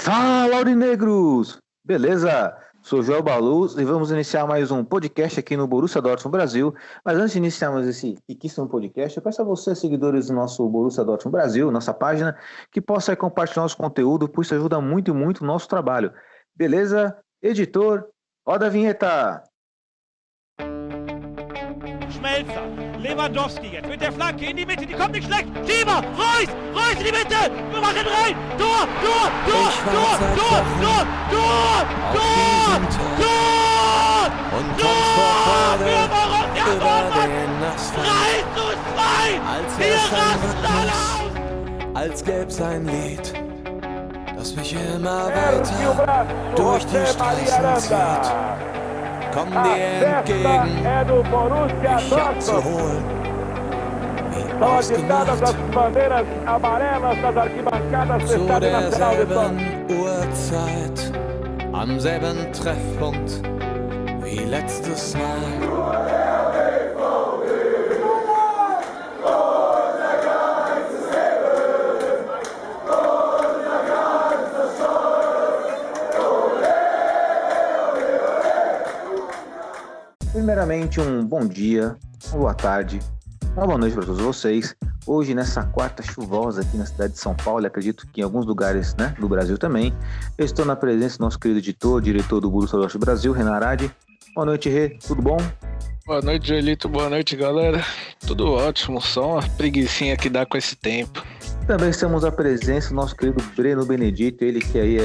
Fala, aurinegros! Beleza? Sou Joel Baluz e vamos iniciar mais um podcast aqui no Borussia Dortmund Brasil. Mas antes de iniciarmos esse riquíssimo podcast, eu peço a vocês, seguidores do nosso Borussia Dortmund Brasil, nossa página, que possa compartilhar nosso conteúdo, pois isso ajuda muito, muito o nosso trabalho. Beleza? Editor, roda a vinheta! Schmelzer, Lewandowski jetzt mit der Flanke in die Mitte, die kommt nicht schlecht. Schieber, Reus in die Mitte, wir machen rein. Tor! Und kommt vor Freude über den 3:2! Wir rasten alle aus! Als gäb's ein Lied, das mich immer weiter durch die Straßen zieht. Komm dir entgegen, mich abzuholen, wie ausgemacht, zu derselben Uhrzeit, am selben Treffpunkt wie letztes Mal. Primeiramente, um bom dia, uma boa tarde, uma boa noite para todos vocês. Hoje, nessa quarta chuvosa aqui na cidade de São Paulo, acredito que em alguns lugares, do Brasil também, eu estou na presença do nosso querido editor, diretor do Borussia Dortmund Brasil, Renan Aradi. Boa noite, Rê, tudo bom? Boa noite, Joelito, boa noite, galera. Tudo ótimo, só uma preguicinha que dá com esse tempo. Também estamos à presença do nosso querido Breno Benedito, ele que aí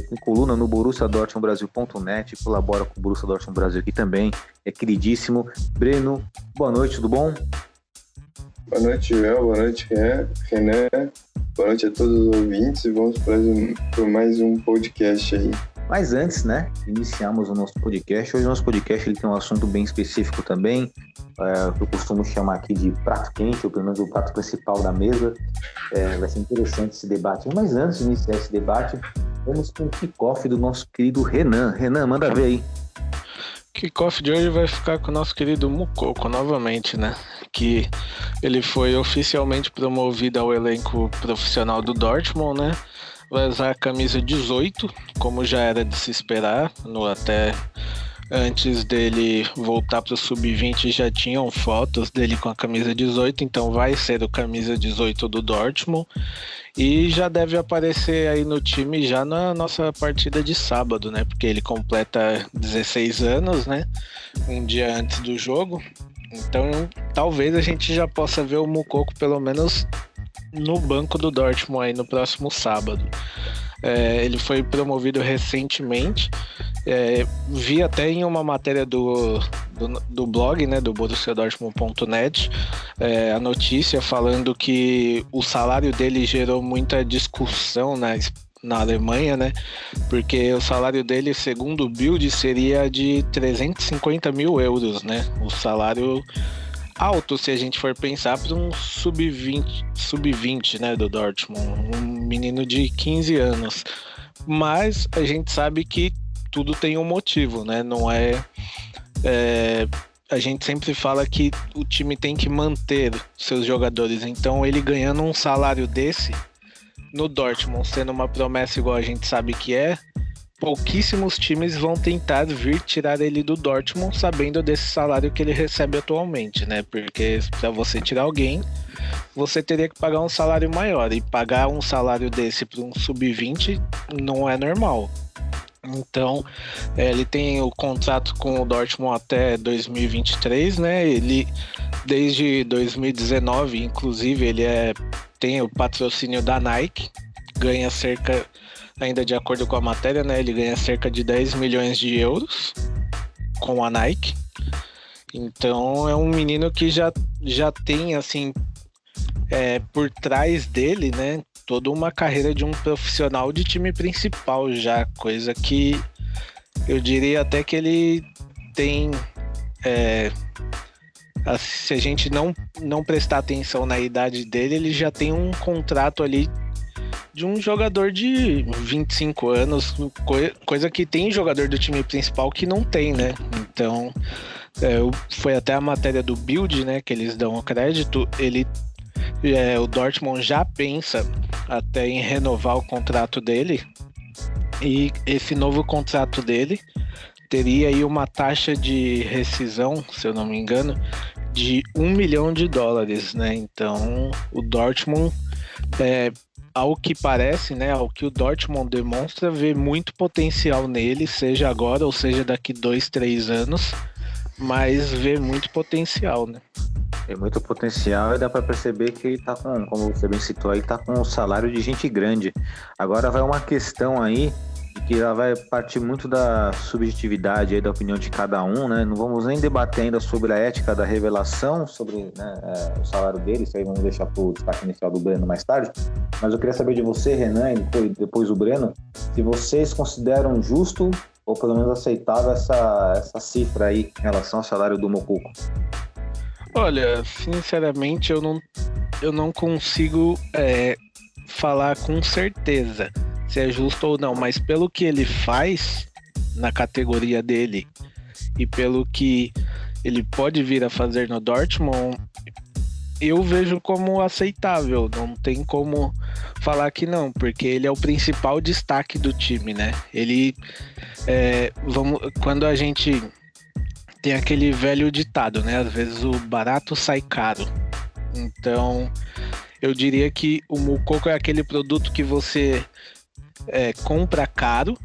tem coluna no borussiadortmundbrasil.net, colabora com o Borussia Dortmund Brasil aqui também, é queridíssimo. Breno, boa noite, tudo bom? Boa noite, Joel, boa noite, Renan, boa noite a todos os ouvintes e vamos para mais um podcast aí. Mas antes, iniciamos o nosso podcast. Hoje o nosso podcast ele tem um assunto bem específico também, que eu costumo chamar aqui de prato quente, ou pelo menos o prato principal da mesa. Vai ser interessante esse debate. Mas antes de iniciar esse debate, vamos com o kickoff do nosso querido Renan. Renan, manda ver aí. O kickoff de hoje vai ficar com o nosso querido Moukoko novamente, que ele foi oficialmente promovido ao elenco profissional do Dortmund, Vai usar a camisa 18, como já era de se esperar, até antes dele voltar para o Sub-20 já tinham fotos dele com a camisa 18, então vai ser o camisa 18 do Dortmund e já deve aparecer aí no time já na nossa partida de sábado, porque ele completa 16 anos, um dia antes do jogo, então talvez a gente já possa ver o Moukoko pelo menos no banco do Dortmund aí no próximo sábado. Ele foi promovido recentemente, vi até em uma matéria do blog, do borussiadortmund.net, a notícia falando que o salário dele gerou muita discussão na Alemanha, porque o salário dele, segundo o Bild, seria de 350 mil euros, o salário alto, se a gente for pensar, para um sub-20 do Dortmund, um menino de 15 anos. Mas a gente sabe que tudo tem um motivo, não é... A gente sempre fala que o time tem que manter seus jogadores, então ele ganhando um salário desse no Dortmund, sendo uma promessa igual a gente sabe que pouquíssimos times vão tentar vir tirar ele do Dortmund sabendo desse salário que ele recebe atualmente, Porque para você tirar alguém, você teria que pagar um salário maior, e pagar um salário desse para um sub-20 não é normal. Então, ele tem o contrato com o Dortmund até 2023, Ele, desde 2019, inclusive, ele tem o patrocínio da Nike, ganha cerca... Ainda de acordo com a matéria, ele ganha cerca de 10 milhões de euros com a Nike. Então é um menino que já tem, assim, por trás dele, toda uma carreira de um profissional de time principal já. Coisa que eu diria até que ele tem... se a gente não prestar atenção na idade dele, ele já tem um contrato ali de um jogador de 25 anos, coisa que tem jogador do time principal que não tem, Então, foi até a matéria do Bild, que eles dão o crédito, o Dortmund já pensa até em renovar o contrato dele E esse novo contrato dele teria aí uma taxa de rescisão, se eu não me engano, de $1 milhão, né? Então, o Dortmund, ao que parece, né, ao que o Dortmund demonstra, vê muito potencial nele, seja agora ou seja daqui 2-3 anos, mas vê muito potencial, né? Tem muito potencial e dá para perceber que ele tá com, como você bem citou aí, tá com um salário de gente grande. Agora vai uma questão aí que ela vai partir muito da subjetividade aí, da opinião de cada um, né? Não vamos nem debater ainda sobre a ética da revelação, sobre, né, o salário dele, isso aí vamos deixar para o destaque inicial do Breno mais tarde, mas eu queria saber de você, Renan, e depois o Breno, se vocês consideram justo ou pelo menos aceitável essa cifra aí em relação ao salário do Moukoko. Olha, sinceramente eu não consigo falar com certeza se é justo ou não, mas pelo que ele faz na categoria dele e pelo que ele pode vir a fazer no Dortmund, eu vejo como aceitável, não tem como falar que não, porque ele é o principal destaque do time, né? Ele, quando a gente tem aquele velho ditado, né? Às vezes o barato sai caro, então eu diria que o Moukoko é aquele produto que você compra caro,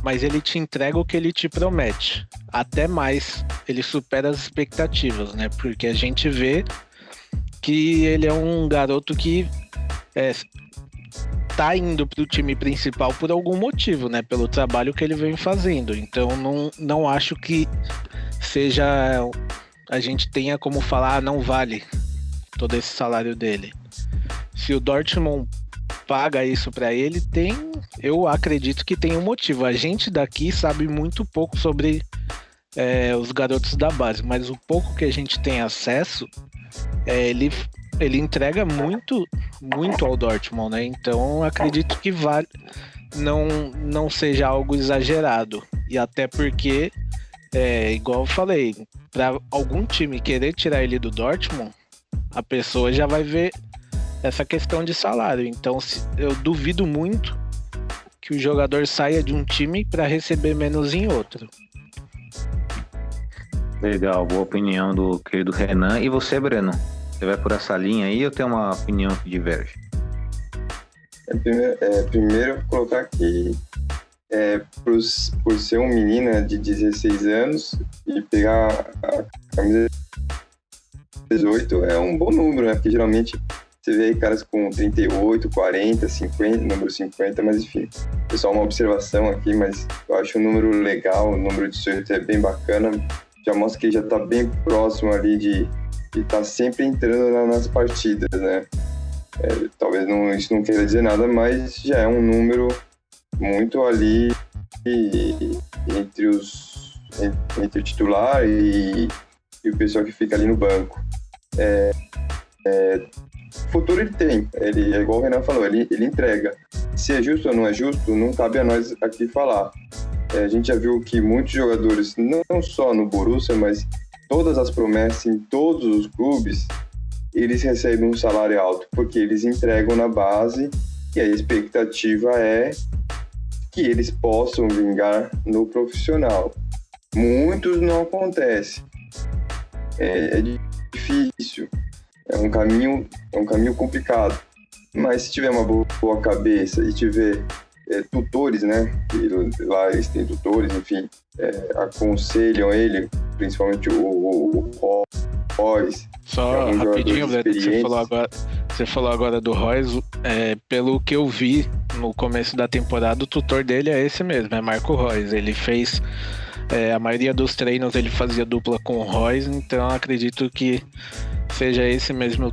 mas ele te entrega o que ele te promete. Até mais, ele supera as expectativas, né? Porque a gente vê que ele é um garoto que tá indo pro time principal por algum motivo, né? Pelo trabalho que ele vem fazendo. Então não acho que seja... A gente tenha como falar, não vale todo esse salário dele. Se o Dortmund paga isso para ele, eu acredito que tem um motivo. A gente daqui sabe muito pouco sobre os garotos da base, mas o pouco que a gente tem acesso, ele entrega muito ao Dortmund, né? Então acredito que não seja algo exagerado. E até porque, igual eu falei, para algum time querer tirar ele do Dortmund, a pessoa já vai ver essa questão de salário. Então eu duvido muito que o jogador saia de um time para receber menos em outro. Legal, boa opinião do querido Renan. E você, Breno? Você vai por essa linha aí ou tem uma opinião que diverge? Primeiro colocar que por ser um menino de 16 anos e pegar a camisa 18 é um bom número, né? Porque geralmente você vê aí caras com 38, 40, 50, número 50, mas enfim, é só uma observação aqui, mas eu acho um número legal, o número 18 é bem bacana, já mostra que ele já tá bem próximo ali de estar sempre entrando nas partidas, né? Talvez isso não queira dizer nada, mas já é um número muito ali entre o titular e o pessoal que fica ali no banco. Futuro ele tem, ele é igual o Renan falou, ele entrega. Se é justo ou não é justo, não cabe a nós aqui falar. A gente já viu que muitos jogadores, não só no Borussia, mas todas as promessas em todos os clubes, eles recebem um salário alto, porque eles entregam na base e a expectativa é que eles possam vingar no profissional. Muitos não acontece. É difícil. É um caminho complicado, mas se tiver uma boa cabeça e tiver tutores, né, que lá eles têm tutores, enfim, aconselham ele, principalmente o Royce. Só rapidinho, Beto, você falou agora do Royce, pelo que eu vi no começo da temporada, o tutor dele é esse mesmo, é Marco Royce. Ele fez a maioria dos treinos, ele fazia dupla com o Royce, então acredito que seja esse mesmo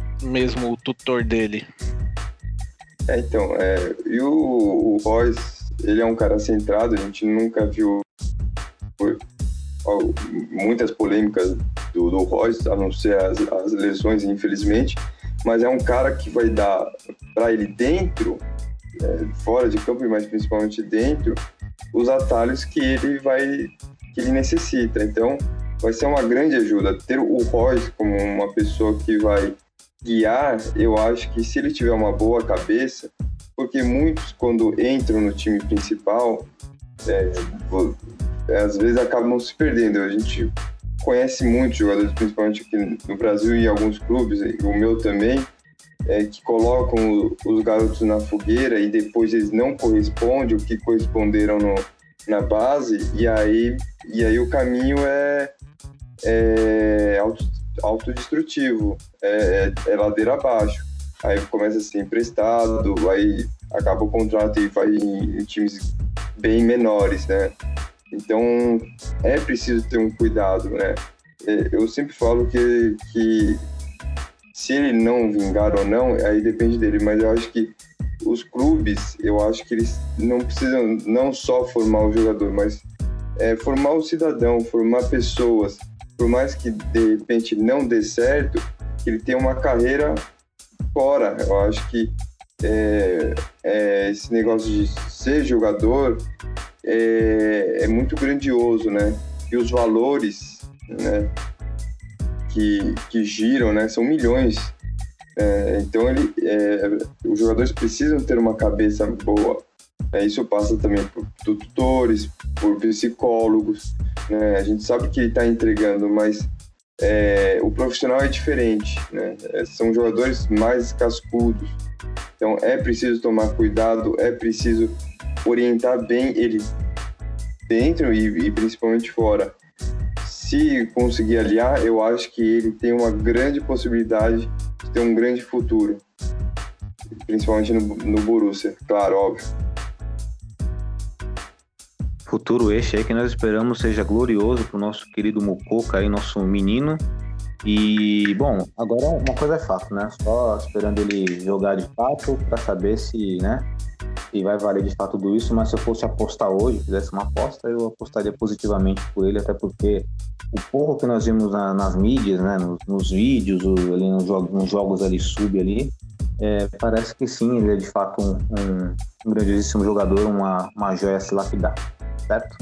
o tutor dele. Então, e o Royce, ele é um cara centrado, a gente nunca viu muitas polêmicas do Royce, a não ser as lesões, infelizmente, mas é um cara que vai dar para ele dentro, fora de campo, mas principalmente dentro, os atalhos que ele necessita. Então, vai ser uma grande ajuda. Ter o Royce como uma pessoa que vai guiar, eu acho que se ele tiver uma boa cabeça, por porque muitos, quando entram no time principal, às vezes acabam se perdendo. A gente conhece muitos jogadores, principalmente aqui no Brasil e em alguns clubes, o meu também, que colocam os garotos na fogueira e depois eles não correspondem o que corresponderam na base, e aí o caminho é autodestrutivo, é ladeira abaixo. Aí começa a ser emprestado, aí acaba o contrato e vai em times bem menores, né? Então é preciso ter um cuidado, né? Eu sempre falo que se ele não vingar ou não, aí depende dele, mas eu acho que os clubes, eles não precisam não só formar o jogador, mas formar o cidadão, formar pessoas, por mais que de repente não dê certo, que ele tenha uma carreira fora. Eu acho que esse negócio de ser jogador é muito grandioso, né? E os valores, né, que giram, né, são milhões. Então os jogadores precisam ter uma cabeça boa. Isso passa também por tutores, por psicólogos, né? A gente sabe que ele está entregando, mas o profissional é diferente, né? São jogadores mais cascudos. Então é preciso tomar cuidado, é preciso orientar bem ele dentro e principalmente fora. Se conseguir aliar, eu acho que ele tem uma grande possibilidade de ter um grande futuro, principalmente no Borussia, claro, óbvio. Futuro este aí que nós esperamos seja glorioso para o nosso querido Moukoko aí, nosso menino. E, bom, agora uma coisa é fato, né? Só esperando ele jogar de fato para saber se, né, se vai valer de fato tudo isso. Mas se eu fosse apostar hoje, fizesse uma aposta, eu apostaria positivamente por ele, até porque o pouco que nós vimos nas mídias, né, nos vídeos, ali nos jogos ali sub ali, parece que sim, ele é de fato um grandiosíssimo jogador, uma joia a se lapidar, certo?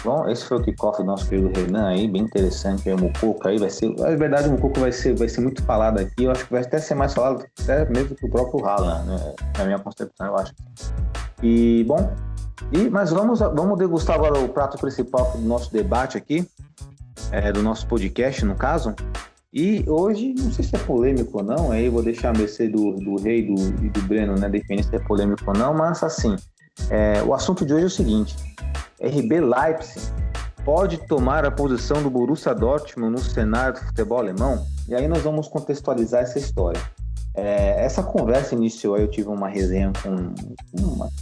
Bom, esse foi o kickoff do nosso querido Renan aí, bem interessante. Aí, o Moukoko aí vai ser, na verdade, o Moukoko vai ser muito falado aqui. Eu acho que vai até ser mais falado até mesmo que o próprio Haaland, né? Na minha concepção, eu acho. E, bom, mas vamos degustar agora o prato principal do nosso debate aqui, do nosso podcast, no caso. E hoje, não sei se é polêmico ou não, aí eu vou deixar a mercê do Rei e do Breno, né, definir se é polêmico ou não, mas assim, o assunto de hoje é o seguinte: RB Leipzig pode tomar a posição do Borussia Dortmund no cenário do futebol alemão? E aí nós vamos contextualizar essa história. Essa conversa iniciou, eu tive uma resenha com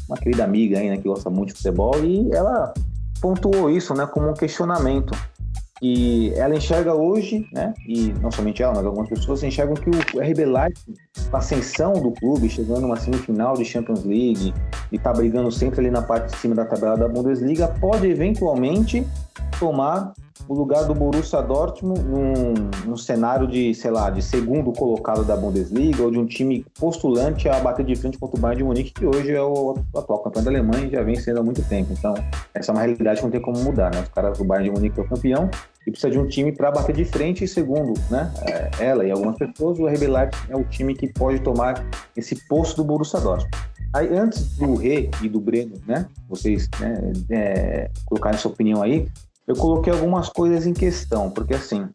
uma querida amiga aí, né, que gosta muito de futebol, e ela pontuou isso, né, como um questionamento. E ela enxerga hoje, né, e não somente ela, mas algumas pessoas enxergam que o RB Leipzig, com a ascensão do clube, chegando numa semifinal de Champions League e tá brigando sempre ali na parte de cima da tabela da Bundesliga, pode eventualmente tomar o lugar do Borussia Dortmund num cenário de, sei lá, de segundo colocado da Bundesliga, ou de um time postulante a bater de frente contra o Bayern de Munique, que hoje é o atual campeão da Alemanha e já vem sendo há muito tempo. Então, essa é uma realidade que não tem como mudar, né? Os caras do Bayern de Munique é o campeão e precisa de um time para bater de frente, e segundo, né, ela e algumas pessoas, o RB Leipzig é o time que pode tomar esse posto do Borussia Dortmund. Aí, antes do Rê e do Breno, né, vocês, né, colocarem sua opinião aí, eu coloquei algumas coisas em questão, porque assim,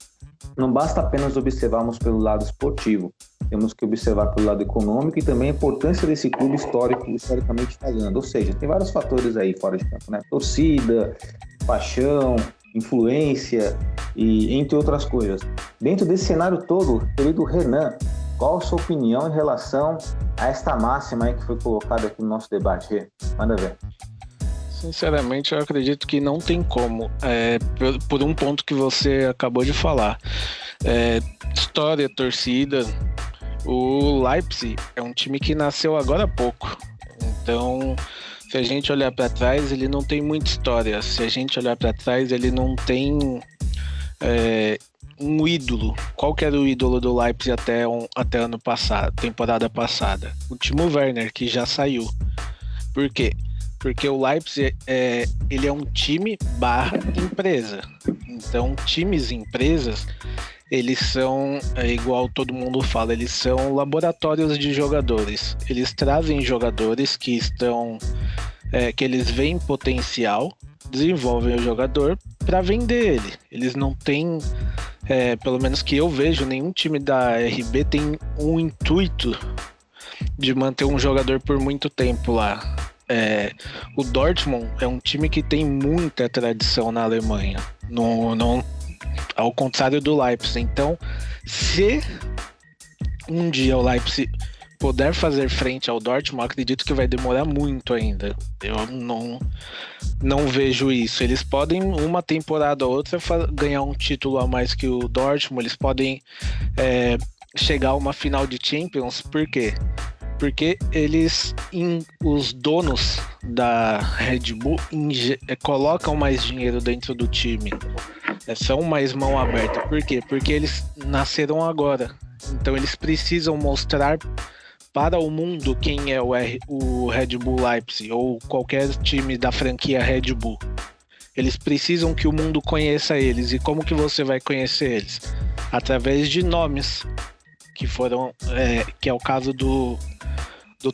não basta apenas observarmos pelo lado esportivo, temos que observar pelo lado econômico e também a importância desse clube historicamente falando. Ou seja, tem vários fatores aí fora de campo, né? Torcida, paixão, influência e entre outras coisas. Dentro desse cenário todo, querido Renan, qual a sua opinião em relação a esta máxima aí que foi colocada aqui no nosso debate? Rê, manda ver. Sinceramente, eu acredito que não tem como, por um ponto que você acabou de falar. História, torcida, o Leipzig é um time que nasceu agora há pouco. Então, se a gente olhar para trás, ele não tem muita história. Se a gente olhar para trás, ele não tem um ídolo. Qual que era o ídolo do Leipzig até ano passado, temporada passada? O Timo Werner, que já saiu. Por quê? Porque o Leipzig ele é um time / empresa. Então, times e empresas, eles são, igual todo mundo fala, eles são laboratórios de jogadores. Eles trazem jogadores que estão, que eles veem potencial, desenvolvem o jogador para vender ele. Eles não têm, pelo menos que eu vejo, nenhum time da RB tem um intuito de manter um jogador por muito tempo lá. O Dortmund é um time que tem muita tradição na Alemanha, ao contrário do Leipzig. Então, se um dia o Leipzig puder fazer frente ao Dortmund, acredito que vai demorar muito ainda. Eu não vejo isso. Eles podem, uma temporada ou outra, ganhar um título a mais que o Dortmund. Eles podem chegar a uma final de Champions. Por quê? Porque os donos da Red Bull colocam mais dinheiro dentro do time. São mais mão aberta. Por quê? Porque eles nasceram agora. Então eles precisam mostrar para o mundo quem é o Red Bull Leipzig ou qualquer time da franquia Red Bull. Eles precisam que o mundo conheça eles. E como que você vai conhecer eles? Através de nomes que foram, que é o caso do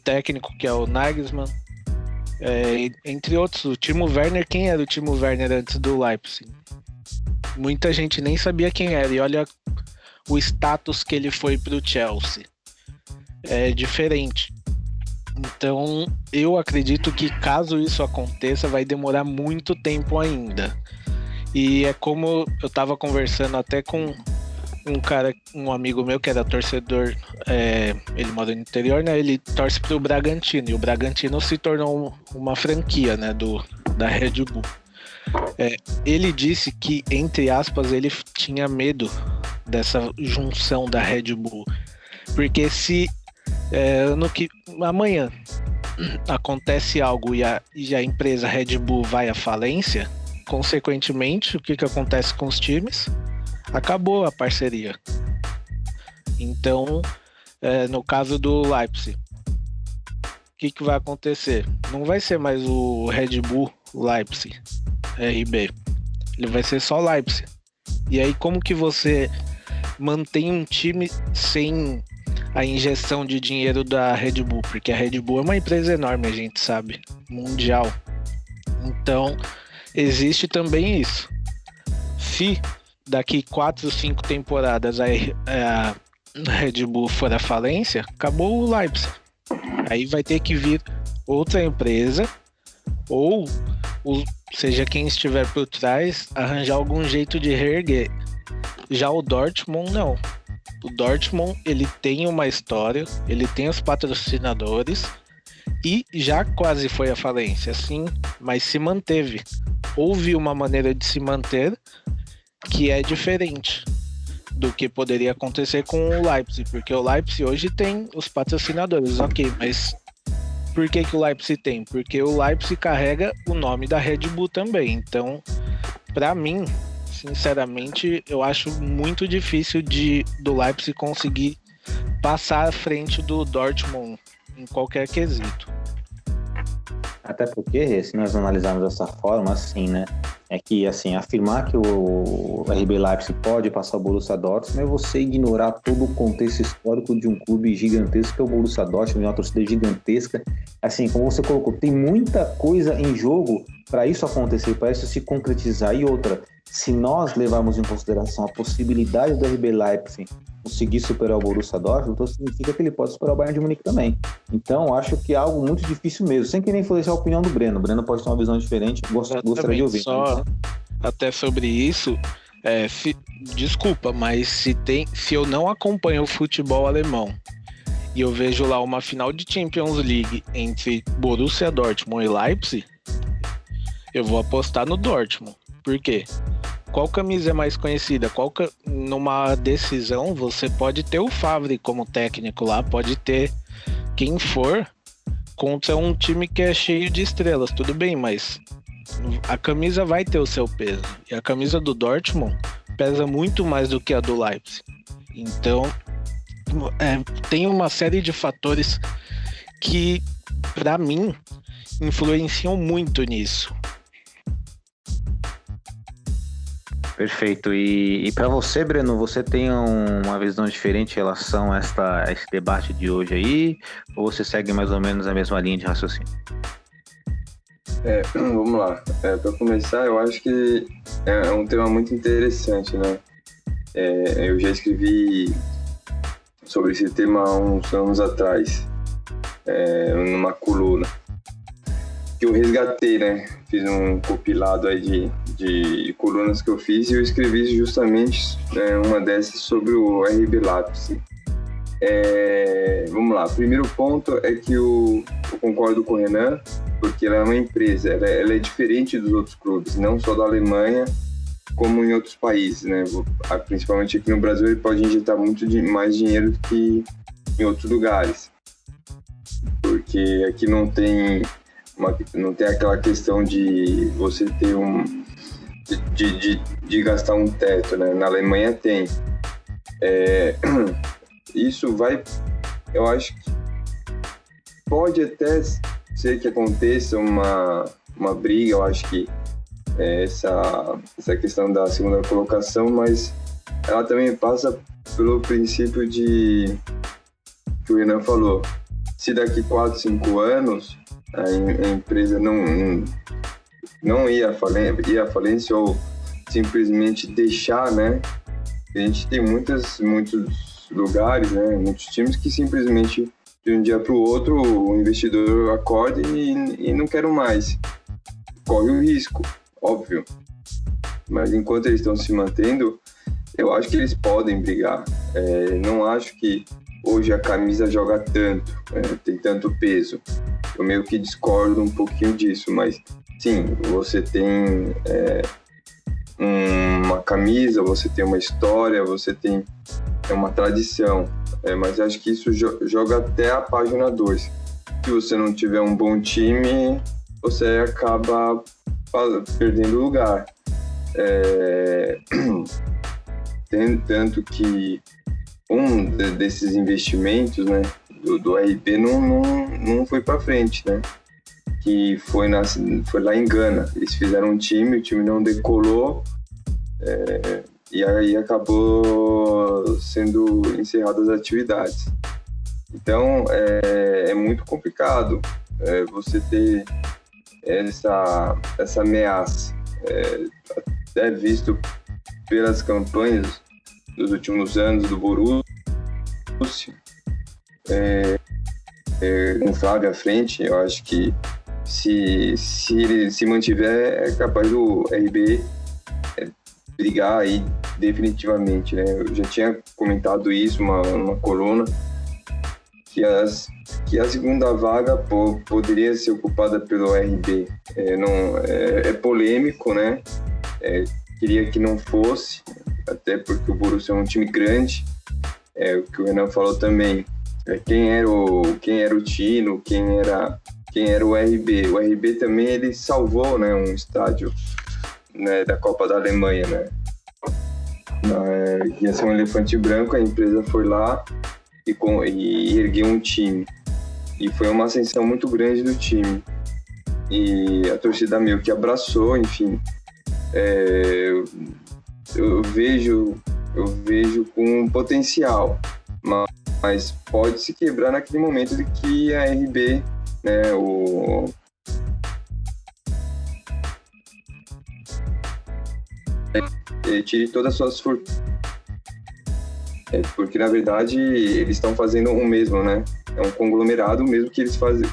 técnico, que é o Nagelsmann, entre outros. O Timo Werner, quem era o Timo Werner antes do Leipzig? Muita gente nem sabia quem era, e olha o status que ele foi para o Chelsea. É diferente. Então, eu acredito que caso isso aconteça, vai demorar muito tempo ainda. E é como eu estava conversando até com um amigo meu que era torcedor, ele mora no interior, né? Ele torce pro Bragantino, e o Bragantino se tornou uma franquia, né, da Red Bull. Ele disse que, entre aspas, ele tinha medo dessa junção da Red Bull, porque se amanhã acontece algo e a empresa Red Bull vai à falência, consequentemente, o que acontece com os times? Acabou a parceria. Então, no caso do Leipzig, o que vai acontecer? Não vai ser mais o Red Bull Leipzig, RB. Ele vai ser só Leipzig. E aí, como que você mantém um time sem a injeção de dinheiro da Red Bull? Porque a Red Bull é uma empresa enorme, a gente sabe, mundial. Então, existe também isso. Se daqui 4 ou 5 temporadas a Red Bull for à falência, acabou o Leipzig. Aí vai ter que vir outra empresa, ou seja quem estiver por trás, arranjar algum jeito de reerguer. Já o Dortmund, não. O Dortmund, ele tem uma história, ele tem os patrocinadores e já quase foi à falência, sim, mas se manteve. Houve uma maneira de se manter que é diferente do que poderia acontecer com o Leipzig, porque o Leipzig hoje tem os patrocinadores, ok, mas por que o Leipzig tem? Porque o Leipzig carrega o nome da Red Bull também. Então, para mim, sinceramente, eu acho muito difícil do Leipzig conseguir passar à frente do Dortmund em qualquer quesito. Até porque, se nós analisarmos dessa forma, assim, né? É que, assim, afirmar que o RB Leipzig pode passar o Borussia Dortmund é você ignorar todo o contexto histórico de um clube gigantesco que é o Borussia Dortmund, uma torcida gigantesca. Assim, como você colocou, tem muita coisa em jogo para isso acontecer, para isso se concretizar. E outra, se nós levarmos em consideração a possibilidade do RB Leipzig conseguir superar o Borussia Dortmund, então significa que ele pode superar o Bayern de Munique também. Então, acho que é algo muito difícil mesmo, sem querer influenciar a opinião do Breno. O Breno pode ter uma visão diferente, gostaria de ouvir. Só até sobre isso, desculpa, mas se eu não acompanho o futebol alemão e eu vejo lá uma final de Champions League entre Borussia Dortmund e Leipzig, eu vou apostar no Dortmund. Por quê? Qual camisa é mais conhecida? Numa decisão, você pode ter o Favre como técnico lá, pode ter quem for contra um time que é cheio de estrelas, tudo bem, mas a camisa vai ter o seu peso. E a camisa do Dortmund pesa muito mais do que a do Leipzig. Então, tem uma série de fatores que, para mim, influenciam muito nisso. Perfeito. E para você, Breno, você tem uma visão diferente em relação a esse debate de hoje aí? Ou você segue mais ou menos a mesma linha de raciocínio? Vamos lá. Para começar, eu acho que é um tema muito interessante, né? Eu já escrevi sobre esse tema há uns anos atrás, numa coluna, que eu resgatei, né? Fiz um compilado aí de colunas que eu fiz e eu escrevi justamente uma dessas sobre o RB Leipzig. Vamos lá, o primeiro ponto é que eu concordo com o Renan, porque ela é uma empresa, ela é diferente dos outros clubes, não só da Alemanha, como em outros países, né? Principalmente aqui no Brasil, ele pode injetar muito mais dinheiro do que em outros lugares, porque aqui não tem aquela questão de você ter de gastar um teto, né? Na Alemanha tem. Isso eu acho que pode até ser que aconteça uma briga, eu acho que essa questão da segunda colocação, mas ela também passa pelo princípio que o Renan falou. Se daqui 4, 5 anos a empresa não ia à falência ou simplesmente deixar, né? A gente tem muitos lugares, né? Muitos times que simplesmente de um dia para o outro o investidor acorda e não quer mais. Corre o risco, óbvio. Mas enquanto eles estão se mantendo, eu acho que eles podem brigar. Não acho que hoje a camisa joga tanto, tem tanto peso. Eu meio que discordo um pouquinho disso, mas sim, você tem uma camisa, você tem uma história, você tem uma tradição, mas acho que isso joga até a página 2. Se você não tiver um bom time, você acaba perdendo lugar. Tanto que desses investimentos, né, do RB não foi para frente, né? Que foi lá em Gana. Eles fizeram um time, o time não decolou, e aí acabou sendo encerradas as atividades. Então é muito complicado você ter essa ameaça, até visto pelas campanhas dos últimos anos do Borussia, com o Flávio à frente. Eu acho que se ele se mantiver, é capaz do RB brigar aí definitivamente, né? Eu já tinha comentado isso numa coluna, que a segunda vaga poderia ser ocupada pelo RB. É polêmico, né? Queria que não fosse, até porque o Borussia é um time grande. O que o Renan falou também, quem era o Tino, quem era o RB. O RB também, ele salvou, né, um estádio, né, da Copa da Alemanha, né? Ia ser um elefante branco, a empresa foi lá e ergueu um time. E foi uma ascensão muito grande do time. E a torcida meio que abraçou, enfim. Eu vejo com potencial, mas pode se quebrar naquele momento de que a RB, né, tire todas as suas fortunas, porque na verdade eles estão fazendo o mesmo, né? É um conglomerado mesmo que eles fazem,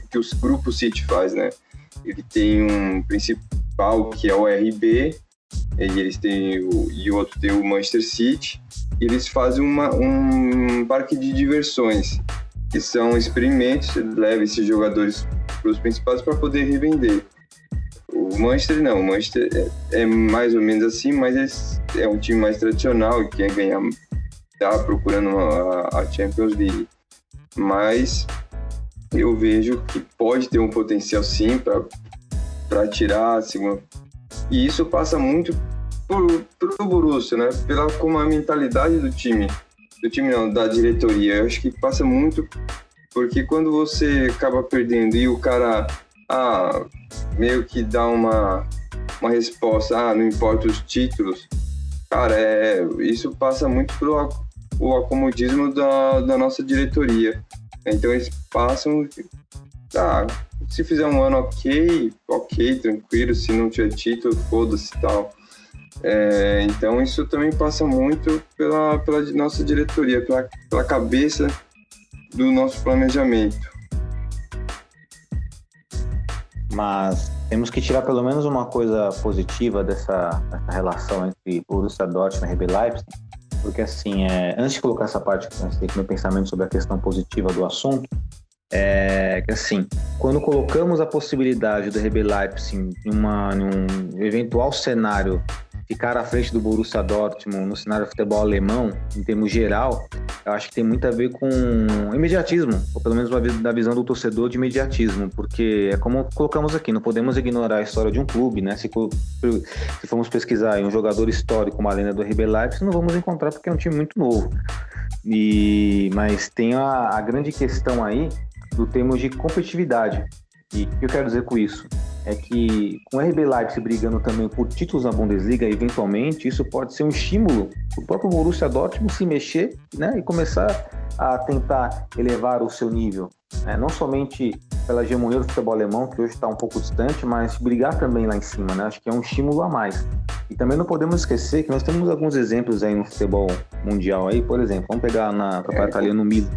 que os grupos City faz, né? Ele tem um principal que é o RB, e eles têm e o outro tem o Manchester City. E eles fazem um parque de diversões, que são experimentos, leva esses jogadores para os principais para poder revender. O Manchester não, o Manchester é mais ou menos assim, mas é um time mais tradicional e quer ganhar, tá procurando a Champions League. Mas eu vejo que pode ter um potencial sim para tirar a segunda. E isso passa muito pelo Borussia, né? Como a mentalidade do time não, da diretoria. Eu acho que passa muito, porque quando você acaba perdendo e o cara meio que dá uma uma resposta, não importa os títulos. Cara, isso passa muito pelo o acomodismo da nossa diretoria. Então eles passam, se fizer um ano ok, tranquilo, se não tiver título, foda-se e tal. Então isso também passa muito pela nossa diretoria, pela cabeça do nosso planejamento. Mas temos que tirar pelo menos uma coisa positiva dessa relação entre Borussia Dortmund e RB Leipzig, porque assim, antes de colocar essa parte, meu pensamento sobre a questão positiva do assunto, que assim, quando colocamos a possibilidade do RB Leipzig em um eventual cenário ficar à frente do Borussia Dortmund no cenário de futebol alemão, em termos geral, eu acho que tem muito a ver com imediatismo, ou pelo menos da visão do torcedor de imediatismo, porque é como colocamos aqui, não podemos ignorar a história de um clube, né? Se formos pesquisar em um jogador histórico como a lenda do RB Leipzig, não vamos encontrar porque é um time muito novo. Mas tem a grande questão aí do termo de competitividade. E o que eu quero dizer com isso? É que com o RB Leipzig brigando também por títulos na Bundesliga, eventualmente, isso pode ser um estímulo para o próprio Borussia Dortmund se mexer, né, e começar a tentar elevar o seu nível. Não somente pela hegemonia do futebol alemão, que hoje está um pouco distante, mas brigar também lá em cima, né? Acho que é um estímulo a mais. E também não podemos esquecer que nós temos alguns exemplos aí no futebol mundial. Aí, por exemplo, vamos pegar na campeonato italiano no Milan.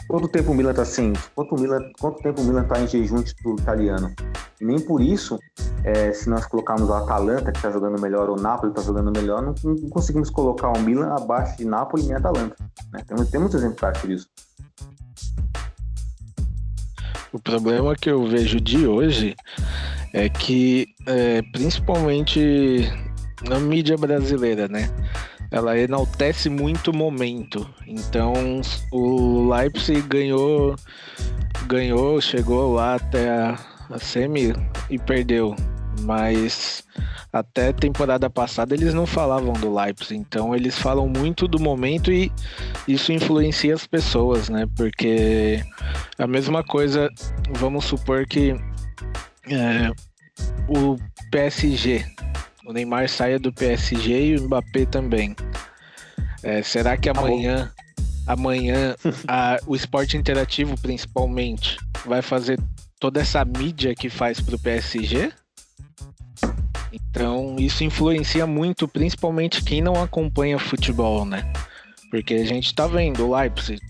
Quanto tempo o Milan está sem? Quanto tempo o Milan está em jejum do título italiano? E nem por isso, se nós colocarmos o Atalanta, que está jogando melhor, ou o Napoli está jogando melhor, não conseguimos colocar o Milan abaixo de Napoli e Atalanta. Né? Temos exemplo prático disso. O problema que eu vejo de hoje é que, principalmente na mídia brasileira, né? Ela enaltece muito o momento. Então, o Leipzig ganhou, chegou lá até a semi e perdeu. Mas até temporada passada eles não falavam do Leipzig. Então, eles falam muito do momento e isso influencia as pessoas, né? Porque a mesma coisa, vamos supor que o PSG... O Neymar saia do PSG e o Mbappé também. Será que amanhã o esporte interativo, principalmente, vai fazer toda essa mídia que faz pro PSG? Então, isso influencia muito, principalmente quem não acompanha futebol, né? Porque a gente tá vendo o Leipzig,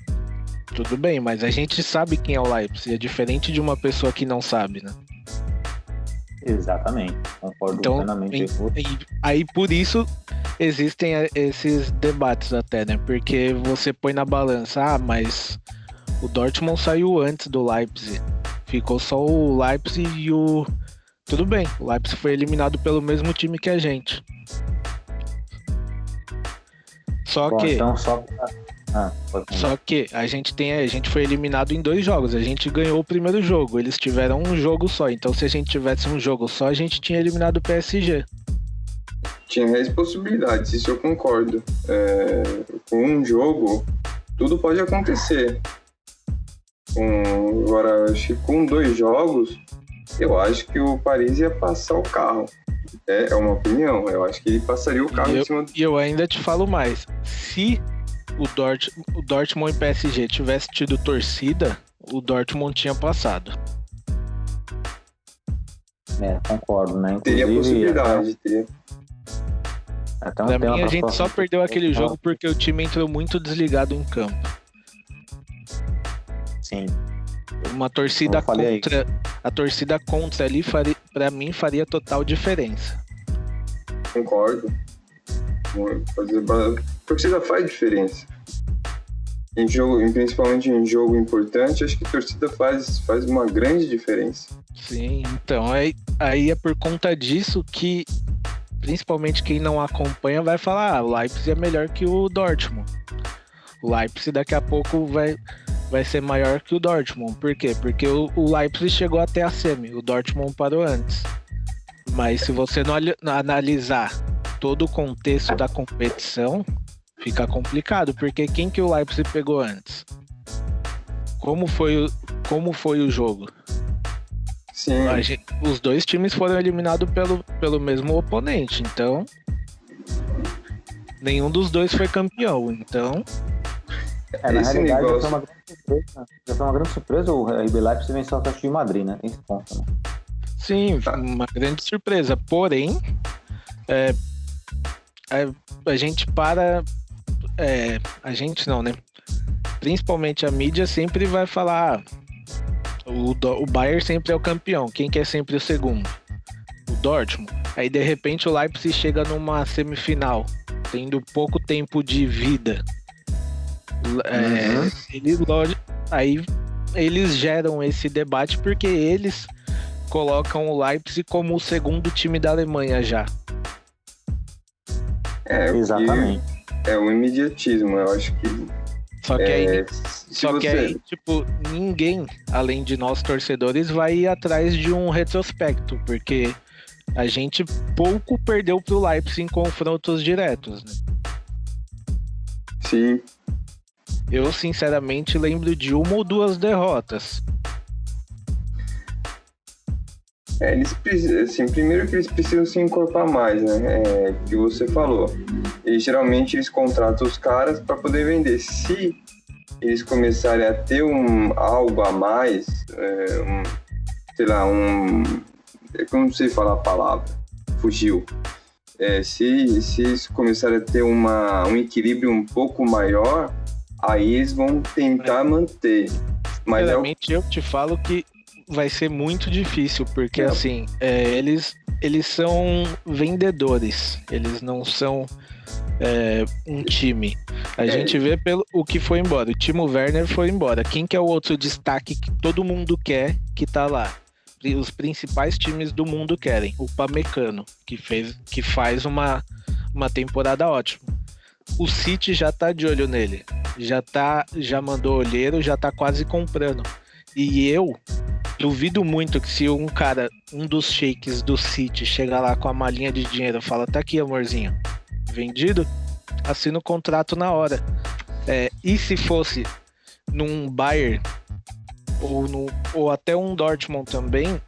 tudo bem, mas a gente sabe quem é o Leipzig, é diferente de uma pessoa que não sabe, né? Exatamente, concordo plenamente. Aí por isso existem esses debates até, né? Porque você põe na balança, mas o Dortmund saiu antes do Leipzig, ficou só o Leipzig e o... Tudo bem, o Leipzig foi eliminado pelo mesmo time que a gente. Só que a gente foi eliminado em 2 jogos. A gente ganhou o primeiro jogo. Eles tiveram um jogo só. Então, se a gente tivesse um jogo só, a gente tinha eliminado o PSG. Tinha reais possibilidades, isso eu concordo. Com um jogo, tudo pode acontecer. Agora, acho que com 2 jogos, eu acho que o Paris ia passar o carro. É uma opinião. Eu acho que ele passaria o carro em cima do... E eu ainda te falo mais. Se o Dortmund e o PSG tivesse tido torcida, o Dortmund tinha passado. Concordo, né? Teria possibilidade, teria. Pra mim, a gente só perdeu aquele jogo porque o time entrou muito desligado em campo. Sim. Uma torcida contra... A torcida contra ali, pra mim, faria total diferença. Concordo. A torcida faz diferença. Principalmente em jogo importante, acho que a torcida faz uma grande diferença. Sim, então aí é por conta disso que principalmente quem não acompanha vai falar, o Leipzig é melhor que o Dortmund. O Leipzig daqui a pouco vai ser maior que o Dortmund. Por quê? Porque o Leipzig chegou até a semi, o Dortmund parou antes. Mas se você não analisar todo o contexto da competição, fica complicado, porque quem que o Leipzig pegou antes? Como foi o jogo? Sim. Os dois times foram eliminados pelo mesmo oponente, então nenhum dos dois foi campeão, então... Na Esse realidade, negócio... já foi uma grande surpresa o RB Leipzig venceu o Atlético de Madrid, né? Tem esse ponto, né? Sim, uma grande surpresa. Porém, a gente para... a gente não, né? Principalmente a mídia sempre vai falar... O Bayern sempre é o campeão. Quem que é sempre o segundo? O Dortmund. Aí, de repente, o Leipzig chega numa semifinal, tendo pouco tempo de vida. Aí eles geram esse debate porque eles colocam o Leipzig como o segundo time da Alemanha já. Exatamente. É o imediatismo, eu acho que... Só que aí, tipo, ninguém, além de nós torcedores, vai ir atrás de um retrospecto, porque a gente pouco perdeu pro Leipzig em confrontos diretos, né? Sim. Eu, sinceramente, lembro de uma ou duas derrotas. Eles precisam, assim, primeiro que eles precisam se encorpar mais, né? Que você falou. E geralmente eles contratam os caras para poder vender. Se eles começarem a ter algo a mais, como você fala a palavra? Fugiu. Se eles começarem a ter um equilíbrio um pouco maior, aí eles vão tentar manter. Mas sinceramente, eu te falo que vai ser muito difícil, porque assim, eles são vendedores, eles não são um time. A gente vê pelo o que foi embora. O Timo Werner foi embora. Quem que é o outro destaque que todo mundo quer que tá lá? Os principais times do mundo querem. O Upamecano, que faz uma temporada ótima. O City já tá de olho nele. Já mandou olheiro, já tá quase comprando. E eu duvido muito que se um dos sheiks do City chegar lá com a malinha de dinheiro e fala, tá aqui, amorzinho, vendido, assina o contrato na hora. E se fosse num Bayern ou até um Dortmund também,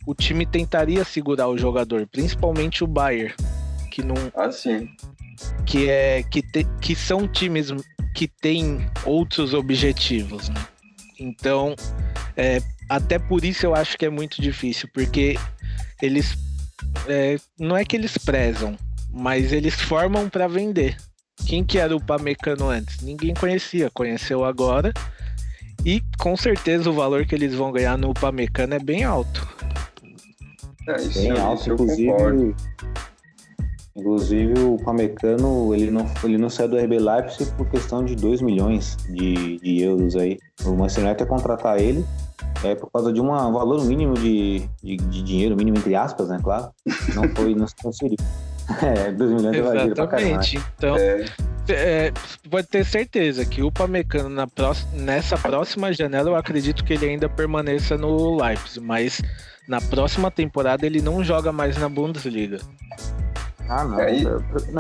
o time tentaria segurar o jogador, principalmente o Bayern, que não... sim. Que são times que têm outros objetivos, né? Então, até por isso eu acho que é muito difícil, porque eles não é que eles prezam, mas eles formam para vender. Quem que era o Upamecano antes? Ninguém conheceu agora, e com certeza o valor que eles vão ganhar no Upamecano é bem alto. Bem alto, inclusive o Upamecano, ele não saiu do RB Leipzig por questão de 2 milhões de euros aí. O Manchester United quer contratar ele por causa de um valor mínimo de dinheiro, mínimo entre aspas, né, claro. Não se conseguiu. 2 milhões de dinheiro pra caramba. Exatamente, então pode ter certeza que o Upamecano nessa próxima janela eu acredito que ele ainda permaneça no Leipzig, mas na próxima temporada ele não joga mais na Bundesliga. Não. Na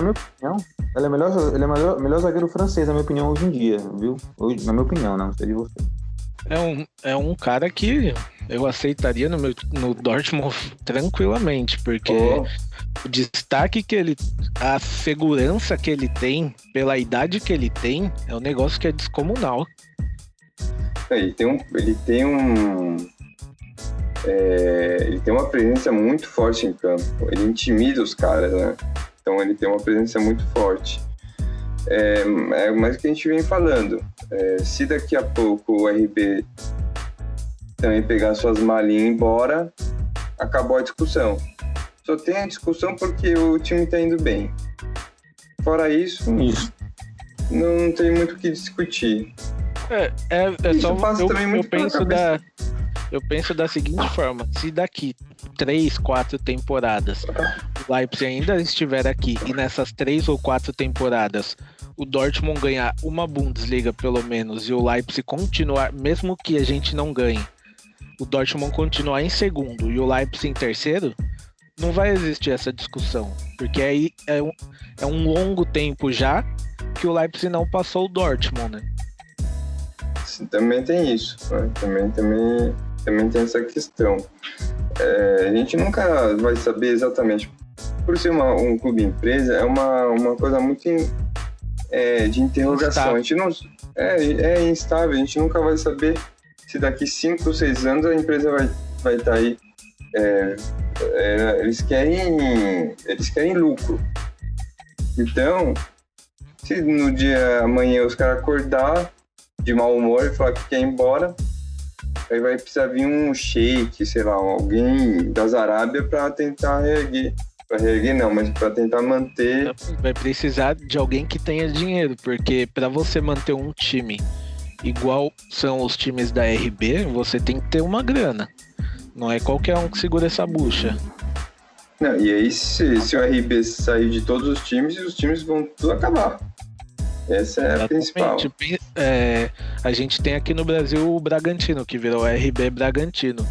minha opinião, ele é melhor zagueiro francês, na minha opinião, hoje em dia, viu? Na minha opinião, não sei de você. É um cara que eu aceitaria no Dortmund tranquilamente, porque o destaque a segurança que ele tem, pela idade que ele tem, é um negócio que é descomunal. Ele tem uma presença muito forte em campo. Ele intimida os caras, né? Então ele tem uma presença muito forte. Mas o que a gente vem falando. Se daqui a pouco o RB também pegar suas malinhas e ir embora, acabou a discussão. Só tem a discussão porque o time tá indo bem. Fora isso, não tem muito o que discutir. Eu penso da seguinte forma: se daqui 3, 4 temporadas o Leipzig ainda estiver aqui e nessas 3 ou 4 temporadas o Dortmund ganhar uma Bundesliga pelo menos e o Leipzig continuar, mesmo que a gente não ganhe, o Dortmund continuar em segundo e o Leipzig em terceiro, não vai existir essa discussão, porque aí é um longo tempo já que o Leipzig não passou o Dortmund, né? Também tem isso, né? Também tem essa questão. a gente nunca vai saber exatamente. Por ser um clube empresa, é uma coisa muito de interrogação. A gente não é instável, a gente nunca vai saber se daqui 5 ou 6 anos a empresa vai estar aí. Eles querem lucro. Então, se no dia amanhã os caras acordar de mau humor e falar que quer ir embora, aí vai precisar vir um sheik, sei lá, alguém das Arábia para tentar reerguer. Para reerguer não, mas para tentar manter. Vai precisar de alguém que tenha dinheiro, porque para você manter um time igual são os times da RB, você tem que ter uma grana. Não é qualquer um que segura essa bucha. Não, e aí se o RB sair de todos os times vão tudo acabar. Essa é a principal. A gente tem aqui no Brasil o Bragantino, que virou RB Bragantino.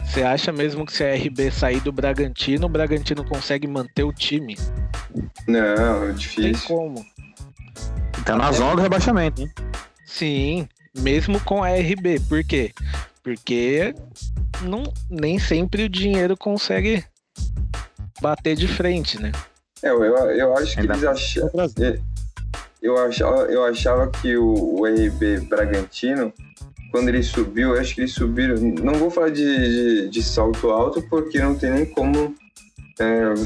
Você acha mesmo que se a RB sair do Bragantino, o Bragantino consegue manter o time? Não, é difícil. Tem como. Tá na zona do rebaixamento, hein? Sim, mesmo com a RB. Por quê? Porque nem sempre o dinheiro consegue bater de frente, né? Eu acho que eles achavam. Eu achava que o RB Bragantino, quando ele subiu, eu acho que eles subiram. Não vou falar de salto alto, porque não tem nem como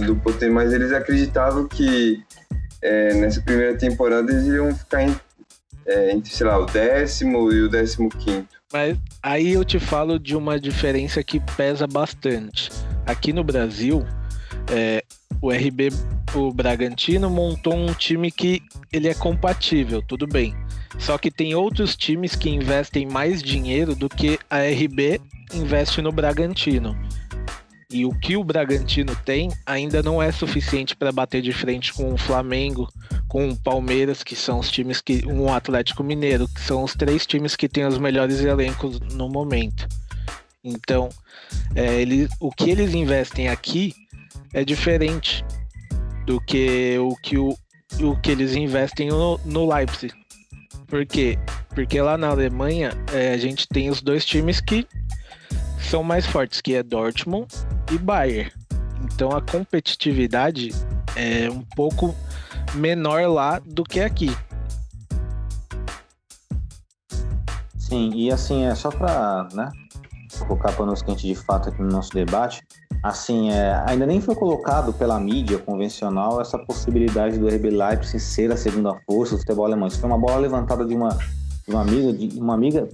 do poder, mas eles acreditavam que nessa primeira temporada eles iam ficar entre, sei lá, o 10º e o 15º. Mas aí eu te falo de uma diferença que pesa bastante. Aqui no Brasil, o Bragantino montou um time que ele é compatível, tudo bem. Só que tem outros times que investem mais dinheiro do que a RB investe no Bragantino. E o que o Bragantino tem ainda não é suficiente para bater de frente com o Flamengo, com o Palmeiras, que são os times o Atlético Mineiro, que são os 3 times que têm os melhores elencos no momento. Então, o que eles investem aqui é diferente do que o que eles investem no Leipzig. Por quê? Porque lá na Alemanha a gente tem os 2 times que são mais fortes, que é Dortmund e Bayern. Então a competitividade é um pouco menor lá do que aqui. Sim, e assim, só para colocar panos quentes de fato aqui no nosso debate, assim, ainda nem foi colocado pela mídia convencional essa possibilidade do RB Leipzig ser a segunda força do futebol alemão. Isso foi uma bola levantada de uma amiga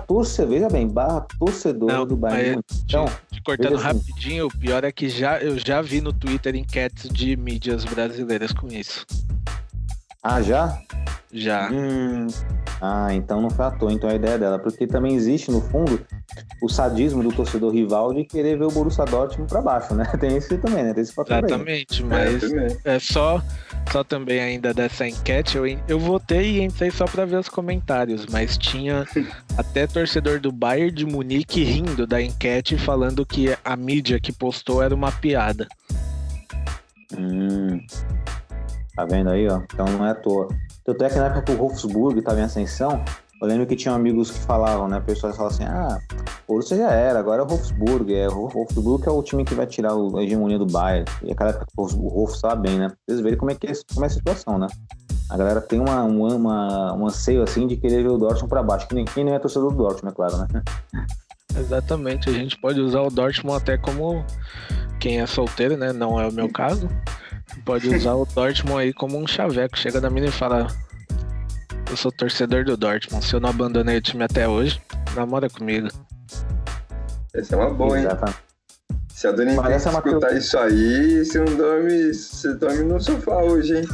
torcedora do Bayern. Então, te cortando rapidinho, o pior é que eu já vi no Twitter enquetes de mídias brasileiras com isso. Ah, já? Já. Então não foi à toa, então a ideia dela, porque também existe no fundo o sadismo do torcedor rival de querer ver o Borussia Dortmund pra baixo, né? Tem isso também, né? Tem esse fator. Exatamente, mas só também ainda dessa enquete, eu votei e entrei só pra ver os comentários, mas tinha até torcedor do Bayern de Munique rindo da enquete, falando que a mídia que postou era uma piada. Tá vendo aí, ó? Então não é à toa. Tanto é que na época que o Wolfsburg estava em ascensão, eu lembro que tinha amigos que falavam, né? Pessoas falavam assim, o Borussia já era, agora é o Wolfsburg. O Wolfsburg é o time que vai tirar a hegemonia do Bayern. E naquela época o Wolf sabe bem, né? Vocês verem como é a situação, né? A galera tem um anseio assim de querer ver o Dortmund pra baixo. Quem não é torcedor do Dortmund, é claro, né? Exatamente, a gente pode usar o Dortmund até como quem é solteiro, né? Não é o meu caso. Pode usar o Dortmund aí como um chaveco. Chega na mina e fala: eu sou torcedor do Dortmund. Se eu não abandonei o time até hoje, namora comigo. Essa é uma boa, hein? Exatamente. Se a dona Henrique escutar isso aí, você dorme no sofá hoje, hein?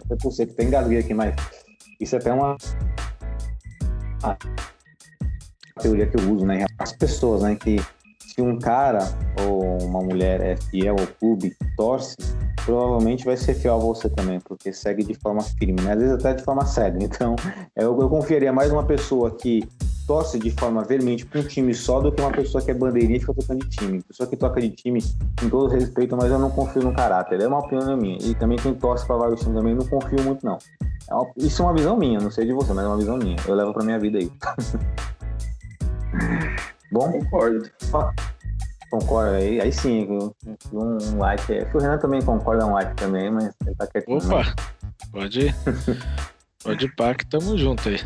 É por você que tem engasguei aqui, mas isso é até uma teoria que eu uso, né? As pessoas, né? Que se um cara ou uma mulher é fiel ao clube, torce, provavelmente vai ser fiel a você também, porque segue de forma firme, né? Às vezes até de forma cega. Então, eu confiaria mais numa pessoa que torce de forma veemente para um time só do que uma pessoa que é bandeirinha e fica tocando de time. Pessoa que toca de time, com todo respeito, mas eu não confio no caráter. É uma opinião minha. E também quem torce para vários times também não confio muito, não. Isso é uma visão minha, não sei de você, mas é uma visão minha. Eu levo para minha vida aí. Bom? Concordo. Concorda, aí sim, um like. O Renan também concorda, um like também, mas ele tá quietinho. Opa, pode ir pá, que tamo junto aí.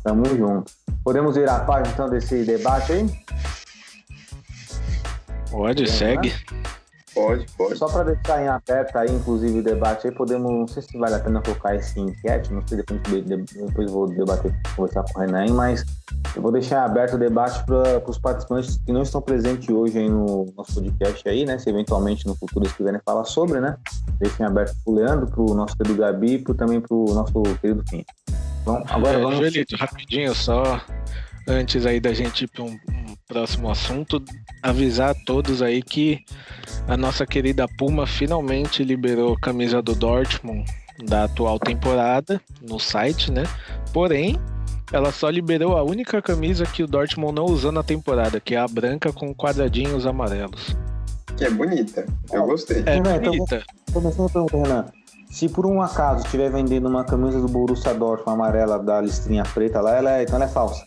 Tamo junto. Podemos ir à página então desse debate aí? Pode, segue. Pode. Só para deixar em aberto aí, inclusive, o debate aí, podemos, não sei se vale a pena colocar esse enquete, não sei, depois eu vou debater, conversar com o Renan, mas eu vou deixar aberto o debate para os participantes que não estão presentes hoje aí no nosso podcast aí, né, se eventualmente no futuro eles quiserem falar sobre, né, deixem aberto pro Leandro, pro nosso querido Gabi e também pro nosso querido Fim. Bom, agora vamos... Joelito, rapidinho, só antes aí da gente ir para um próximo assunto, avisar a todos aí que a nossa querida Puma finalmente liberou a camisa do Dortmund da atual temporada no site, né? Porém, ela só liberou a única camisa que o Dortmund não usou na temporada, que é a branca com quadradinhos amarelos. Que é bonita, eu gostei. É Então, bonita. Começando a pergunta, Renan. Se por um acaso estiver vendendo uma camisa do Borussia Dortmund amarela da listrinha preta lá, então ela é falsa.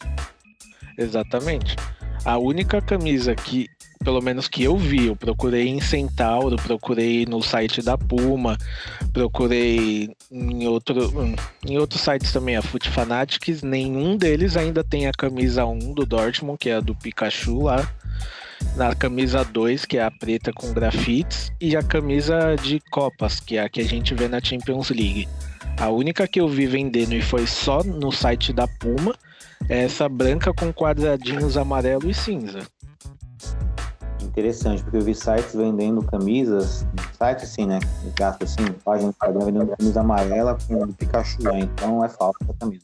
Exatamente. A única camisa que, pelo menos que eu vi, eu procurei em Centauro, procurei no site da Puma, procurei em outros sites também, a Foot Fanatics, nenhum deles ainda tem a camisa 1 do Dortmund, que é a do Pikachu lá, na camisa 2, que é a preta com grafites, e a camisa de Copas, que é a que a gente vê na Champions League. A única que eu vi vendendo e foi só no site da Puma é essa branca com quadradinhos amarelo e cinza. Interessante, porque eu vi sites vendendo camisas, site assim, né? Gasto assim, página do Instagram vendendo camisa amarela com o Pikachu, né? Então é falsa a camisa.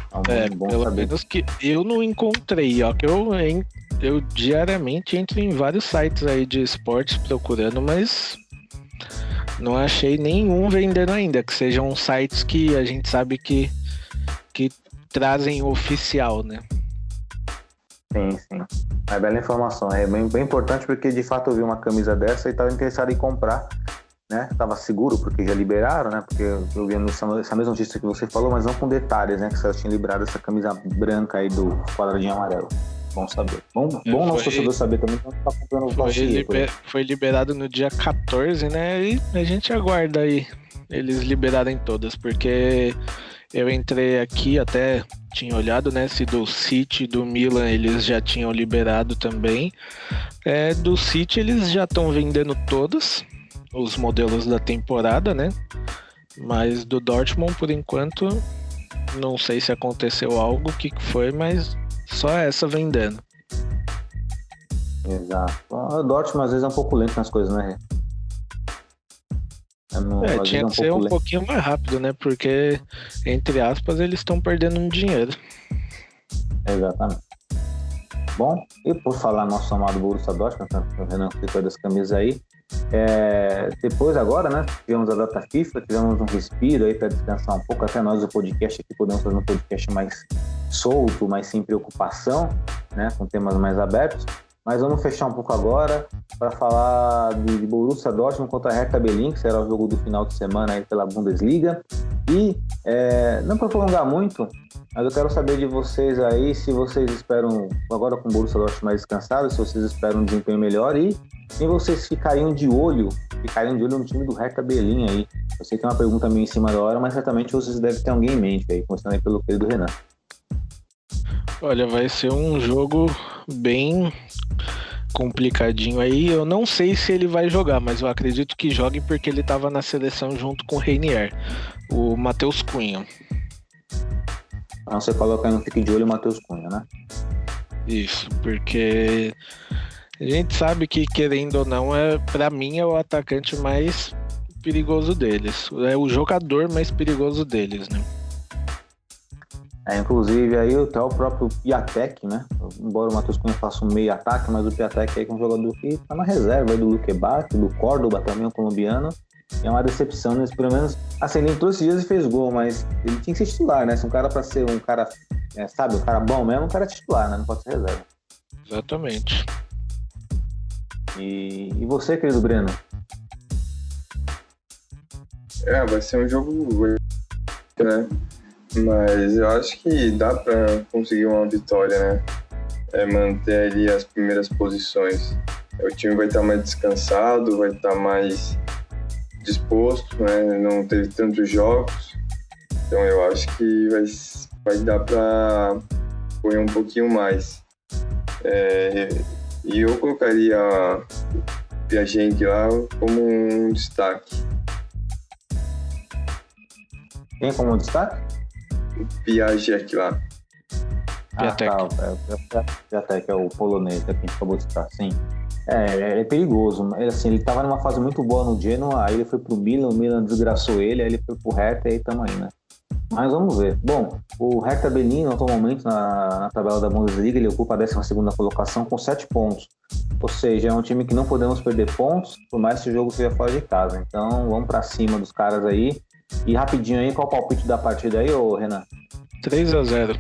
Então, bom pelo saber. menos que eu não encontrei, ó, que eu diariamente entro em vários sites aí de esportes procurando, mas não achei nenhum vendendo ainda, que sejam sites que a gente sabe que trazem oficial, né? Sim. É bela informação. É bem importante porque de fato eu vi uma camisa dessa e estava interessado em comprar, né? Tava seguro porque já liberaram, né? Porque eu vi essa mesma notícia que você falou, mas não com detalhes, né? Que você tinha liberado essa camisa branca aí do quadradinho amarelo. Bom saber. Bom nosso torcedor saber também que não tá comprando o dossiê. Foi liberado no dia 14, né? E a gente aguarda aí eles liberarem todas, porque eu entrei aqui, até tinha olhado, né, se do City e do Milan eles já tinham liberado também. Do City eles já estão vendendo todos os modelos da temporada, né? Mas do Dortmund, por enquanto, não sei se aconteceu algo, o que foi, mas só essa vendendo. Exato. O Dortmund às vezes é um pouco lento nas coisas, né? Tinha que ser um pouquinho mais rápido, né? Porque, entre aspas, eles estão perdendo um dinheiro. Exatamente. Bom, e por falar nosso amado Borussia Dortmund, o Renan citou das camisas aí, depois agora, né, tivemos a data FIFA, tivemos um respiro aí para descansar um pouco, até nós do podcast aqui podemos fazer um podcast mais solto, mais sem preocupação, né, com temas mais abertos. Mas vamos fechar um pouco agora para falar de Borussia Dortmund contra a Hertha Berlin, que será o jogo do final de semana aí pela Bundesliga. E não para prolongar muito, mas eu quero saber de vocês aí se vocês esperam, agora com o Borussia Dortmund mais descansado, se vocês esperam um desempenho melhor e se vocês ficariam de olho no time do Hertha Berlin aí. Eu sei que é uma pergunta meio em cima da hora, mas certamente vocês devem ter alguém em mente aí, começando aí pelo querido Renan. Olha, vai ser um jogo bem complicadinho aí. Eu não sei se ele vai jogar, mas eu acredito que jogue porque ele estava na seleção junto com o Reinier, o Matheus Cunha. Então você coloca aí no fique de olho o Matheus Cunha, né? Isso, porque a gente sabe que, querendo ou não, pra mim é o atacante mais perigoso deles. É o jogador mais perigoso deles, né? Inclusive aí até o próprio Piatek, né? Embora o Matheus Cunha faça um meio ataque, mas o Piatek aí é um jogador que tá na reserva aí do Luque Bacchio, do Córdoba também, um colombiano. E é uma decepção, né? Pelo menos, assim, ele entrou esses dias e fez gol, mas ele tinha que ser titular, né? Se um cara pra ser um cara, sabe, um cara bom mesmo, um cara titular, né? Não pode ser reserva. Exatamente. E você, querido Breno? Vai ser um jogo, né? Mas eu acho que dá pra conseguir uma vitória, né? manter ali as primeiras posições. O time vai estar mais descansado, vai estar mais disposto, né? Não teve tantos jogos, então eu acho que vai dar para correr um pouquinho mais. E eu colocaria o Piaget lá como um destaque. Quem como destaque? O Piaget lá. Piatek é o polonês que a gente acabou de citar, sim. É perigoso. Ele tava numa fase muito boa no Genoa, aí ele foi pro Milan, o Milan desgraçou ele, aí ele foi pro Hertha e aí tamo aí, né? Mas vamos ver. Bom, o Hertha Berlim, atualmente na tabela da Bundesliga, ele ocupa a 12ª colocação com 7 pontos. Ou seja, é um time que não podemos perder pontos, por mais que o jogo seja fora de casa. Então, vamos pra cima dos caras aí. E rapidinho aí, qual o palpite da partida aí, ô Renan? 3-0.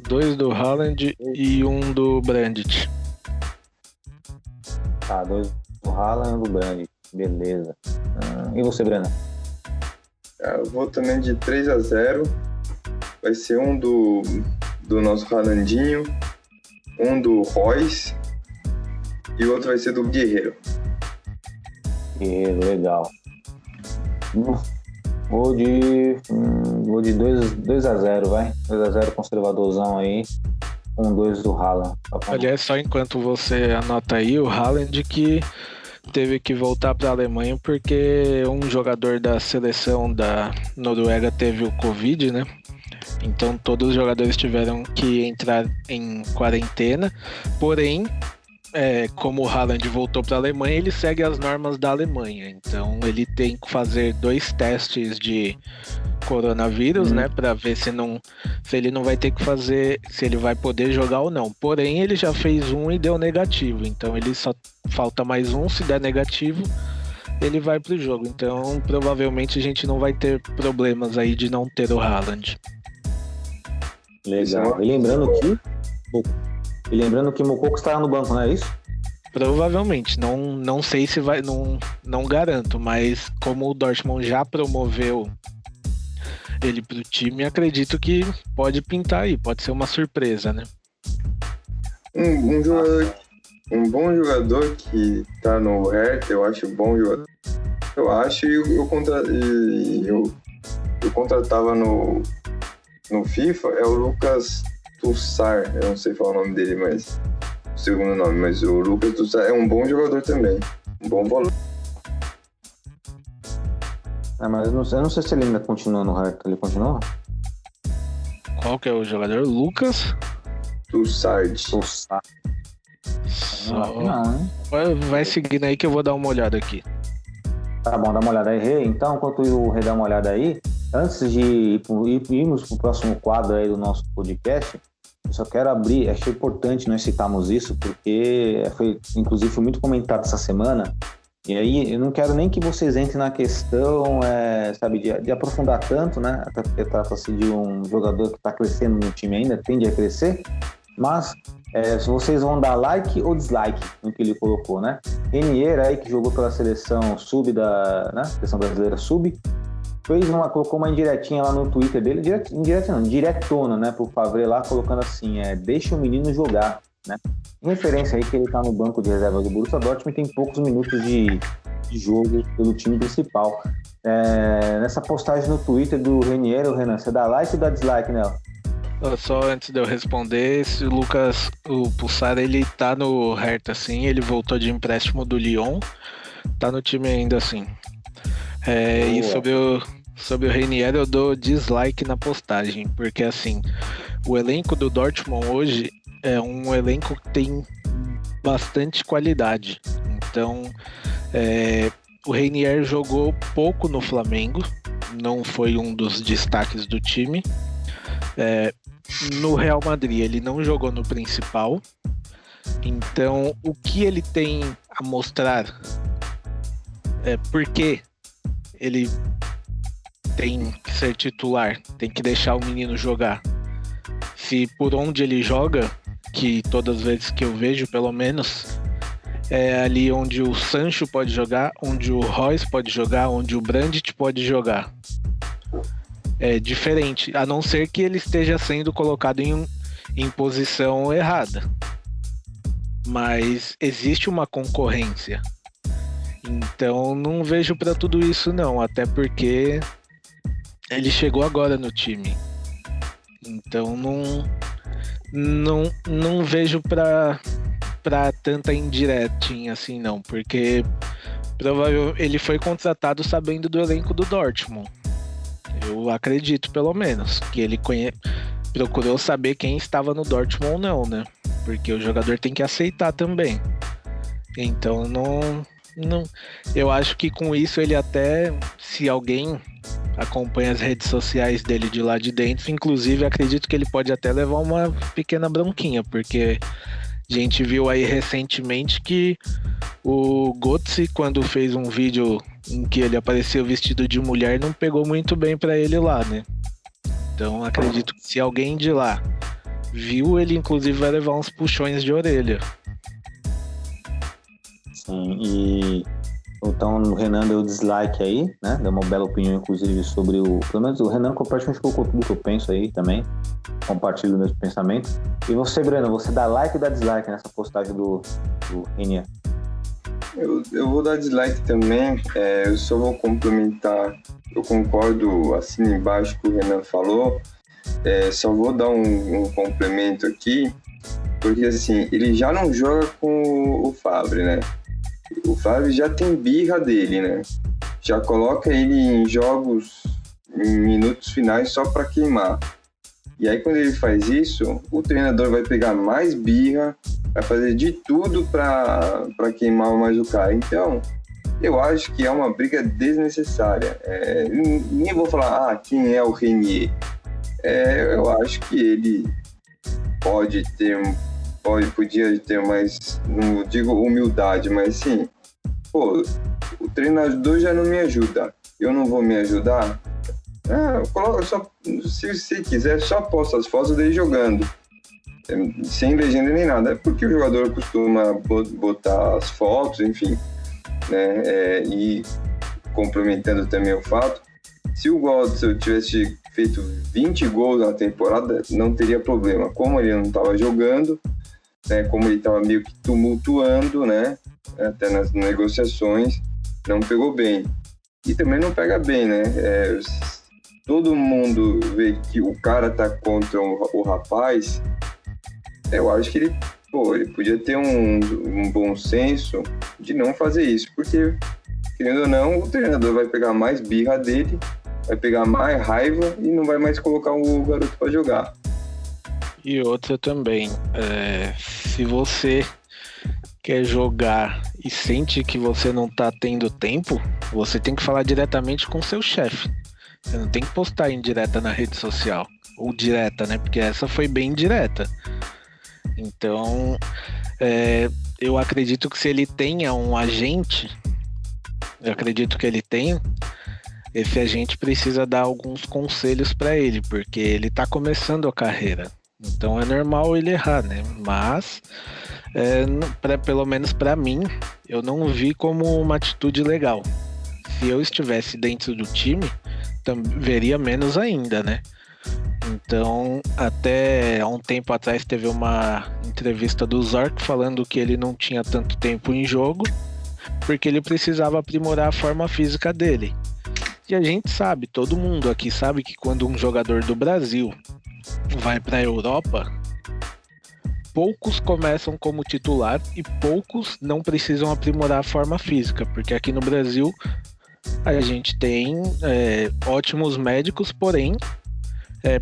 2 do Haaland e 1 do Brandt. Tá, 2 do Haaland e 1 do Brandt. Beleza. E você, Breno? Eu vou também de 3-0. Vai ser um do nosso Haalandinho, um do Royce e o outro vai ser do Guerreiro. Guerreiro, legal. Vou de 2-0, vai. 2-0 conservadorzão aí. 1-2 do Haaland. Aliás, só enquanto você anota aí, o Haaland que teve que voltar para a Alemanha porque um jogador da seleção da Noruega teve o Covid, né? Então todos os jogadores tiveram que entrar em quarentena. Porém, como o Haaland voltou para a Alemanha, ele segue as normas da Alemanha. Então ele tem que fazer 2 testes de coronavírus, né, para ver se ele não vai ter que fazer, se ele vai poder jogar ou não. Porém, ele já fez um e deu negativo, então ele só falta mais um, se der negativo, ele vai pro jogo. Então, provavelmente a gente não vai ter problemas aí de não ter o Haaland. Legal. E lembrando que Moukoko estará no banco, não é isso? Provavelmente, não sei se vai, não garanto, mas como o Dortmund já promoveu ele pro time, acredito que pode pintar aí, pode ser uma surpresa, né? Um bom jogador que tá no Hertha, eu acho bom jogador. Eu acho, e eu contratava no FIFA, é o Lucas Tussar, eu não sei falar o nome dele, mas o segundo nome, mas o Lucas Tussar é um bom jogador também, um bom volante. Mas eu não sei se ele ainda continua no Hertha. Ele continua? Qual que é o jogador? Lucas? Tussard. Vai seguindo aí que eu vou dar uma olhada aqui. Tá bom, dá uma olhada aí, Rê. Então, enquanto o Rê dá uma olhada aí, antes de irmos pro próximo quadro aí do nosso podcast, eu só quero abrir, achei importante nós citarmos isso, porque foi muito comentado essa semana. E aí, eu não quero nem que vocês entrem na questão, de aprofundar tanto, né? Até porque trata-se de um jogador que está crescendo no time ainda, tende a crescer. Mas, se vocês vão dar like ou dislike no que ele colocou, né? Renier aí, que jogou pela seleção sub seleção brasileira sub, colocou uma indiretinha lá no Twitter dele, diretona, né? Pro Favre lá, colocando assim, deixa o menino jogar, né? Em referência aí que ele tá no banco de reserva do Borussia Dortmund e tem poucos minutos de jogo pelo time principal. Nessa postagem no Twitter do Renier, Renan, você dá like ou dá dislike nela? Só antes de eu responder, o Pulsar, ele tá no Hertha, assim, ele voltou de empréstimo do Lyon, tá no time ainda, assim. E sobre o Renier, eu dou dislike na postagem, porque, assim, o elenco do Dortmund hoje é um elenco que tem bastante qualidade. Então, o Renier jogou pouco no Flamengo, não foi um dos destaques do time. No Real Madrid, ele não jogou no principal. Então, o que ele tem a mostrar porque ele tem que ser titular, tem que deixar o menino jogar. Se por onde ele joga, que todas as vezes que eu vejo, pelo menos, é ali onde o Sancho pode jogar, onde o Royce pode jogar, onde o Brandt pode jogar. É diferente, a não ser que ele esteja sendo colocado em posição errada. Mas existe uma concorrência. Então não vejo para tudo isso não, até porque ele chegou agora no time. Então não vejo para tanta indiretinha assim não, porque provavelmente ele foi contratado sabendo do elenco do Dortmund. Eu acredito pelo menos que ele procurou saber quem estava no Dortmund ou não, né? Porque o jogador tem que aceitar também. Então não, eu acho que com isso ele até, se alguém acompanha as redes sociais dele de lá de dentro, inclusive acredito que ele pode até levar uma pequena bronquinha, porque a gente viu aí recentemente que o Götze, quando fez um vídeo em que ele apareceu vestido de mulher, não pegou muito bem pra ele lá, né? Então acredito que se alguém de lá viu, ele inclusive vai levar uns puxões de orelha. Sim, e então o Renan deu dislike aí, né? Deu uma bela opinião, inclusive, sobre o... Pelo menos o Renan compartilha um pouco tudo que eu penso aí também. Compartilha o mesmo pensamento. E você, Breno, você dá like ou dá dislike nessa postagem do Renier? Eu vou dar dislike também. Eu só vou complementar. Eu concordo assim embaixo que o Renan falou. Só vou dar um complemento aqui. Porque assim, ele já não joga com o Favre, né? O Favre já tem birra dele, né? Já coloca ele em jogos, em minutos finais só para queimar. E aí quando ele faz isso, o treinador vai pegar mais birra, vai fazer de tudo para queimar mais o cara. Então, eu acho que é uma briga desnecessária. Nem vou falar, quem é o Renier? Eu acho que ele podia ter mais, não digo humildade, mas sim, o treinador já não me ajuda, eu não vou me ajudar? Se quiser, só posta as fotos dele jogando, sem legenda nem nada, é porque o jogador costuma botar as fotos, enfim, né? E complementando também o fato, se o Götze tivesse feito 20 gols na temporada, não teria problema. Como ele não estava jogando, né, como ele estava meio que tumultuando, né, até nas negociações, não pegou bem. E também não pega bem, né? Todo mundo vê que o cara tá contra o rapaz. Eu acho que ele podia ter um bom senso de não fazer isso, porque, querendo ou não, o treinador vai pegar mais birra dele, vai pegar mais raiva e não vai mais colocar o garoto para jogar. E outra também, se você quer jogar e sente que você não tá tendo tempo, você tem que falar diretamente com seu chefe. Você não tem que postar indireta na rede social. Ou direta, né? Porque essa foi bem direta. Então, eu acredito que se ele tenha um agente, esse agente precisa dar alguns conselhos para ele, porque ele tá começando a carreira. Então é normal ele errar, né? Mas, pelo menos para mim, eu não vi como uma atitude legal. Se eu estivesse dentro do time, veria menos ainda, né? Então, até há um tempo atrás teve uma entrevista do Zorc falando que ele não tinha tanto tempo em jogo, porque ele precisava aprimorar a forma física dele. E a gente sabe, todo mundo aqui sabe que quando um jogador do Brasil vai para a Europa, poucos começam como titular e poucos não precisam aprimorar a forma física, porque aqui no Brasil a gente tem ótimos médicos, porém,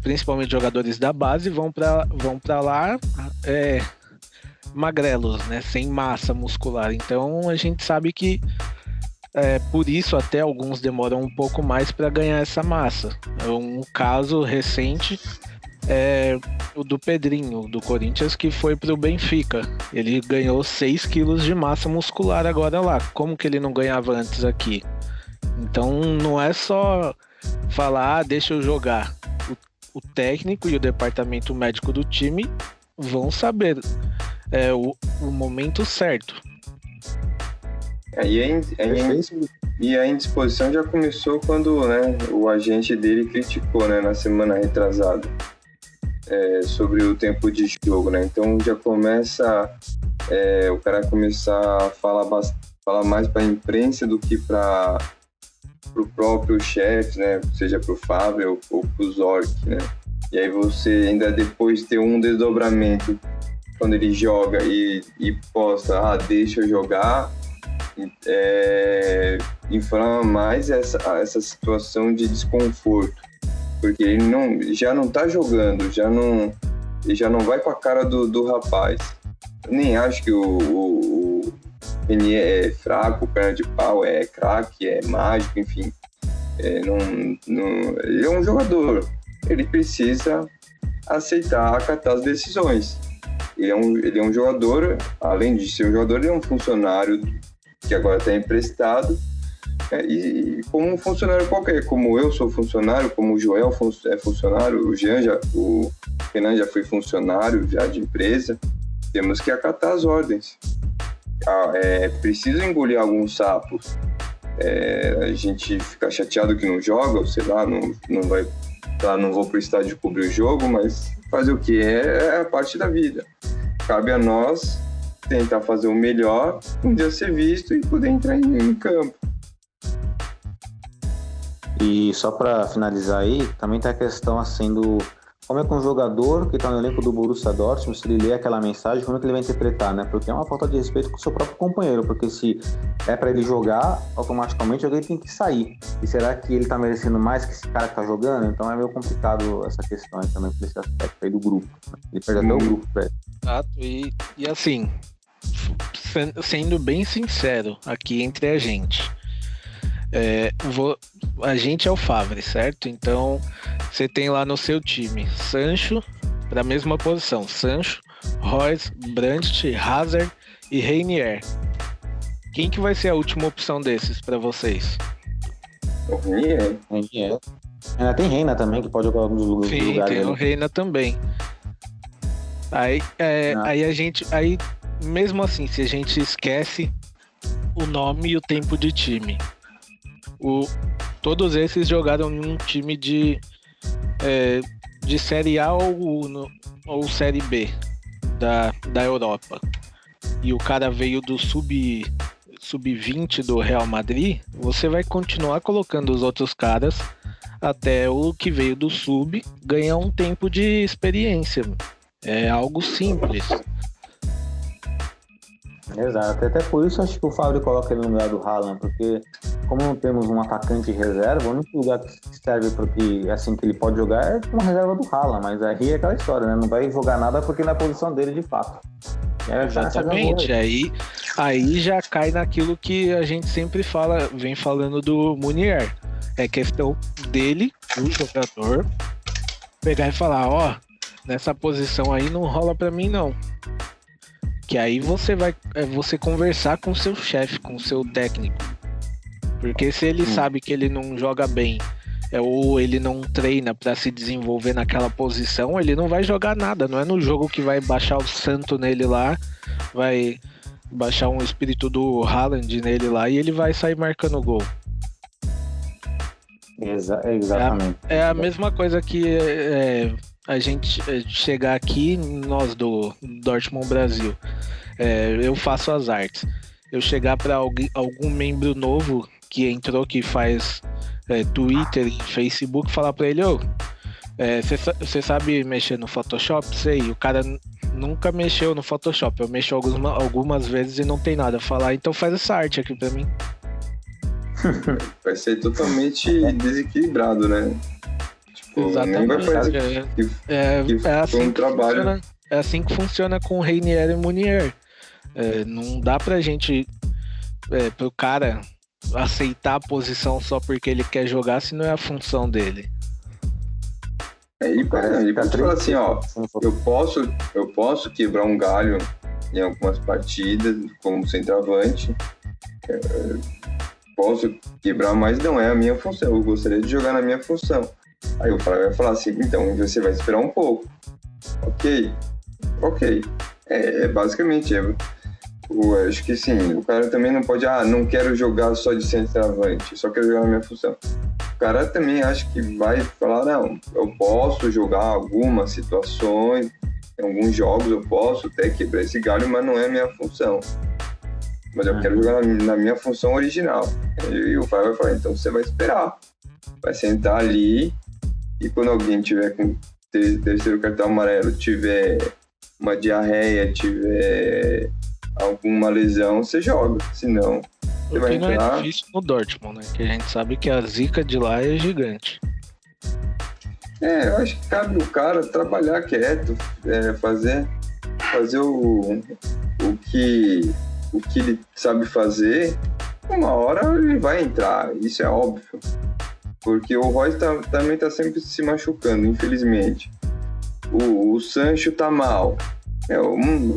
principalmente jogadores da base vão para lá magrelos, né, sem massa muscular. Então a gente sabe que por isso até alguns demoram um pouco mais para ganhar essa massa. Um caso recente o do Pedrinho, do Corinthians, que foi pro Benfica. Ele ganhou 6 quilos de massa muscular agora lá. Como que ele não ganhava antes aqui? Então não é só falar, deixa eu jogar. O técnico e o departamento médico do time vão saber o momento certo. E a indisposição já começou quando, né, o agente dele criticou, né, na semana retrasada. sobre o tempo de jogo, né? Então já começa o cara começar a falar mais para a imprensa do que para o próprio chefe, né? Seja para o Favre ou para o Zorc, né? E aí você ainda depois ter um desdobramento quando ele joga e posta, deixa eu jogar, inflama mais essa situação de desconforto, porque ele já não tá jogando, ele já não vai com a cara do rapaz. Eu nem acho que o Renier é fraco, perna de pau, é craque, é mágico, enfim. Ele é um jogador, ele precisa acatar as decisões. Ele é um jogador, além de ser um jogador, ele é um funcionário que agora está emprestado, e como um funcionário qualquer, como eu sou funcionário, como o Joel é funcionário, o Renan já foi funcionário já de empresa, temos que acatar as ordens. É preciso engolir alguns sapos. A gente fica chateado que não joga, ou sei lá, não vai, não vou pro estádio cobrir o jogo, mas fazer o que? É a parte da vida. Cabe a nós tentar fazer o melhor, um dia ser visto e poder entrar em campo. E só para finalizar aí, também tem a questão assim como é que um jogador que está no elenco do Borussia Dortmund, se ele lê aquela mensagem, como é que ele vai interpretar, né? Porque é uma falta de respeito com o seu próprio companheiro, porque se é para ele jogar, automaticamente alguém tem que sair. E será que ele está merecendo mais que esse cara que está jogando? Então é meio complicado essa questão aí também, por esse aspecto aí do grupo. Ele perde até o grupo, velho. Exato, e assim, sendo bem sincero aqui entre a gente, a gente é o Favre, certo? Então você tem lá no seu time Sancho para a mesma posição, Sancho, Reus, Brandt, Hazard e Reinier. Quem que vai ser a última opção desses para vocês? O Reinier. Ainda tem Reina também, que pode jogar alguns lugares. Sim, tem o Reina também. Aí a gente, mesmo assim, se a gente esquece o nome e o tempo de time, todos esses jogaram em um time de Série A ou Série B da Europa. E o cara veio do sub-20 do Real Madrid, você vai continuar colocando os outros caras até o que veio do sub ganhar um tempo de experiência. É algo simples. Exato, até por isso acho que o Favre coloca ele no lugar do Haaland, porque como não temos um atacante reserva, o único lugar que serve para que assim que ele pode jogar é uma reserva do Haaland, mas aí é aquela história, né? Não vai jogar nada porque na posição dele de fato. Exatamente, aí já cai naquilo que a gente sempre vem falando do Munier. É questão dele, do jogador, pegar e falar, nessa posição aí não rola pra mim não. Que aí você conversar com o seu chefe, com o seu técnico. Porque se ele sabe que ele não joga bem, ou ele não treina pra se desenvolver naquela posição, ele não vai jogar nada. Não é no jogo que vai baixar o santo nele lá, vai baixar um espírito do Haaland nele lá e ele vai sair marcando gol. Exatamente. É a mesma coisa que a gente chegar aqui, nós do Dortmund Brasil, eu faço as artes. Eu chegar para algum membro novo que entrou, que faz Twitter e Facebook, falar para ele, você sabe mexer no Photoshop? Sei, o cara nunca mexeu no Photoshop, eu mexo algumas vezes e não tem nada. Falar, então faz essa arte aqui para mim. Vai ser totalmente desequilibrado, né? Exatamente. Vai fazer assim um trabalho. É assim que funciona com Reinier e Munier. Não dá pra gente pro cara aceitar a posição só porque ele quer jogar, se não é a função dele. Ele pode falar assim, eu posso quebrar um galho em algumas partidas como centroavante, posso quebrar, mas não é a minha função, eu gostaria de jogar na minha função. Aí o Flávio vai falar assim, então você vai esperar um pouco. Ok. Basicamente, eu acho que sim, o cara também não pode, não quero jogar só de centroavante, só quero jogar na minha função. o cara também acha que vai falar, não, eu posso jogar algumas situações, em alguns jogos eu posso até quebrar esse galho, mas não é a minha função. Mas eu quero jogar na minha função original. E o pai vai falar, então você vai esperar. Vai sentar ali e quando alguém tiver com terceiro cartão amarelo, tiver uma diarreia, tiver alguma lesão, você joga. Senão, você vai entrar... não é difícil no Dortmund, né? Que a gente sabe que a zica de lá é gigante. Eu acho que cabe o cara trabalhar quieto, fazer o que ele sabe fazer. Uma hora ele vai entrar, isso é óbvio. Porque o Royce também tá sempre se machucando, infelizmente. O Sancho tá mal.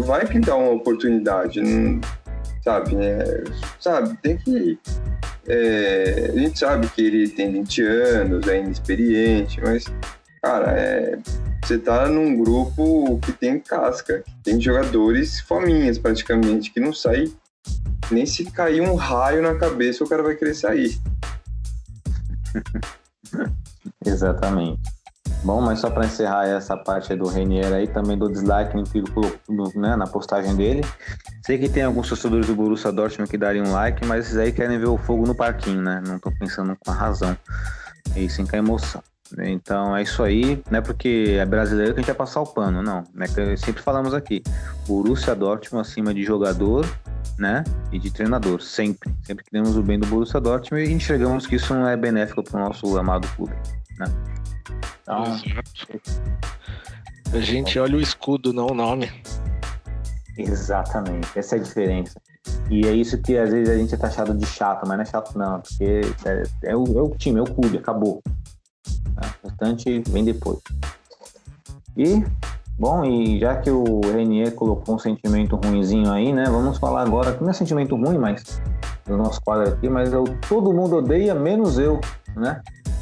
Vai pintar uma oportunidade, não, sabe? Tem que... a gente sabe que ele tem 20 anos, é inexperiente, mas, cara, você tá num grupo que tem casca, que tem jogadores fominhas praticamente, que não sai nem se cair um raio na cabeça o cara vai querer sair. Exatamente. Bom, mas só para encerrar essa parte do Reinier aí, também dou dislike na postagem dele. Sei que tem alguns torcedores do Borussia Dortmund que dariam um like, mas esses aí querem ver o fogo no parquinho, né? Não tô pensando com a razão. E sim com a emoção. Então é isso aí, não é porque é brasileiro que a gente vai passar o pano, não. É que sempre falamos aqui, Borussia Dortmund acima de jogador, né, e de treinador, sempre queremos o bem do Borussia Dortmund e enxergamos que isso não é benéfico para o nosso amado clube, né? Então, a gente olha o escudo, não o nome. Exatamente, essa é a diferença. E é isso que às vezes a gente é taxado de chato, mas não é chato não, porque é o time, é o clube, acabou. O restante vem depois. E, bom, e já que o Reinier colocou um sentimento ruinzinho aí, né? Vamos falar agora, que não é sentimento ruim, mas do nosso quadro aqui, mas todo mundo odeia, menos eu, né?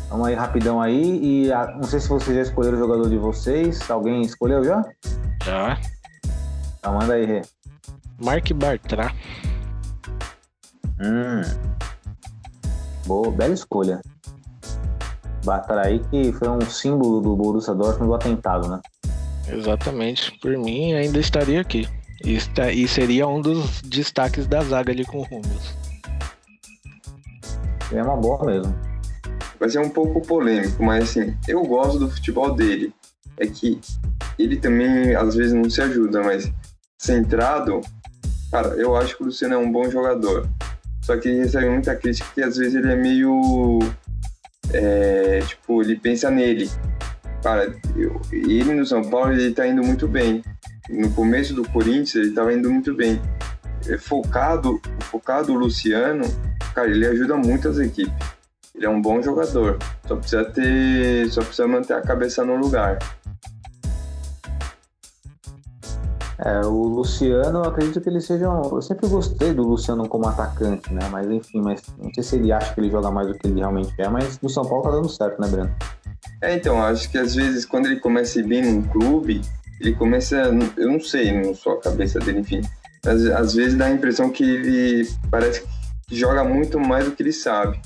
Vamos aí rapidão aí, e não sei se vocês já escolheram o jogador de vocês. Alguém escolheu já? Já. Então manda aí, Rê. Marc Bartra. Boa, bela escolha. Batraí, que foi um símbolo do Borussia Dortmund do atentado, né? Exatamente. Por mim, ainda estaria aqui. E seria um dos destaques da zaga ali com o Hummels. É uma boa mesmo. Vai ser um pouco polêmico, mas assim, eu gosto do futebol dele. É que ele também, às vezes, não se ajuda, mas centrado, cara, eu acho que o Luciano é um bom jogador. Só que ele recebe muita crítica que às vezes ele é meio... ele pensa nele. Cara, ele no São Paulo, ele tá indo muito bem. No começo do Corinthians, ele tava indo muito bem. Focado o Luciano, cara, ele ajuda muito as equipes. Ele é um bom jogador. Só precisa manter a cabeça no lugar. O Luciano, eu acredito que ele seja eu sempre gostei do Luciano como atacante, né? Mas enfim, não sei se ele acha que ele joga mais do que ele realmente é, mas no São Paulo tá dando certo, né, Breno? Então, acho que às vezes quando ele começa a ir bem num clube, ele começa, eu não sei, não sou a cabeça dele, enfim, mas às vezes dá a impressão que ele parece que joga muito mais do que ele sabe.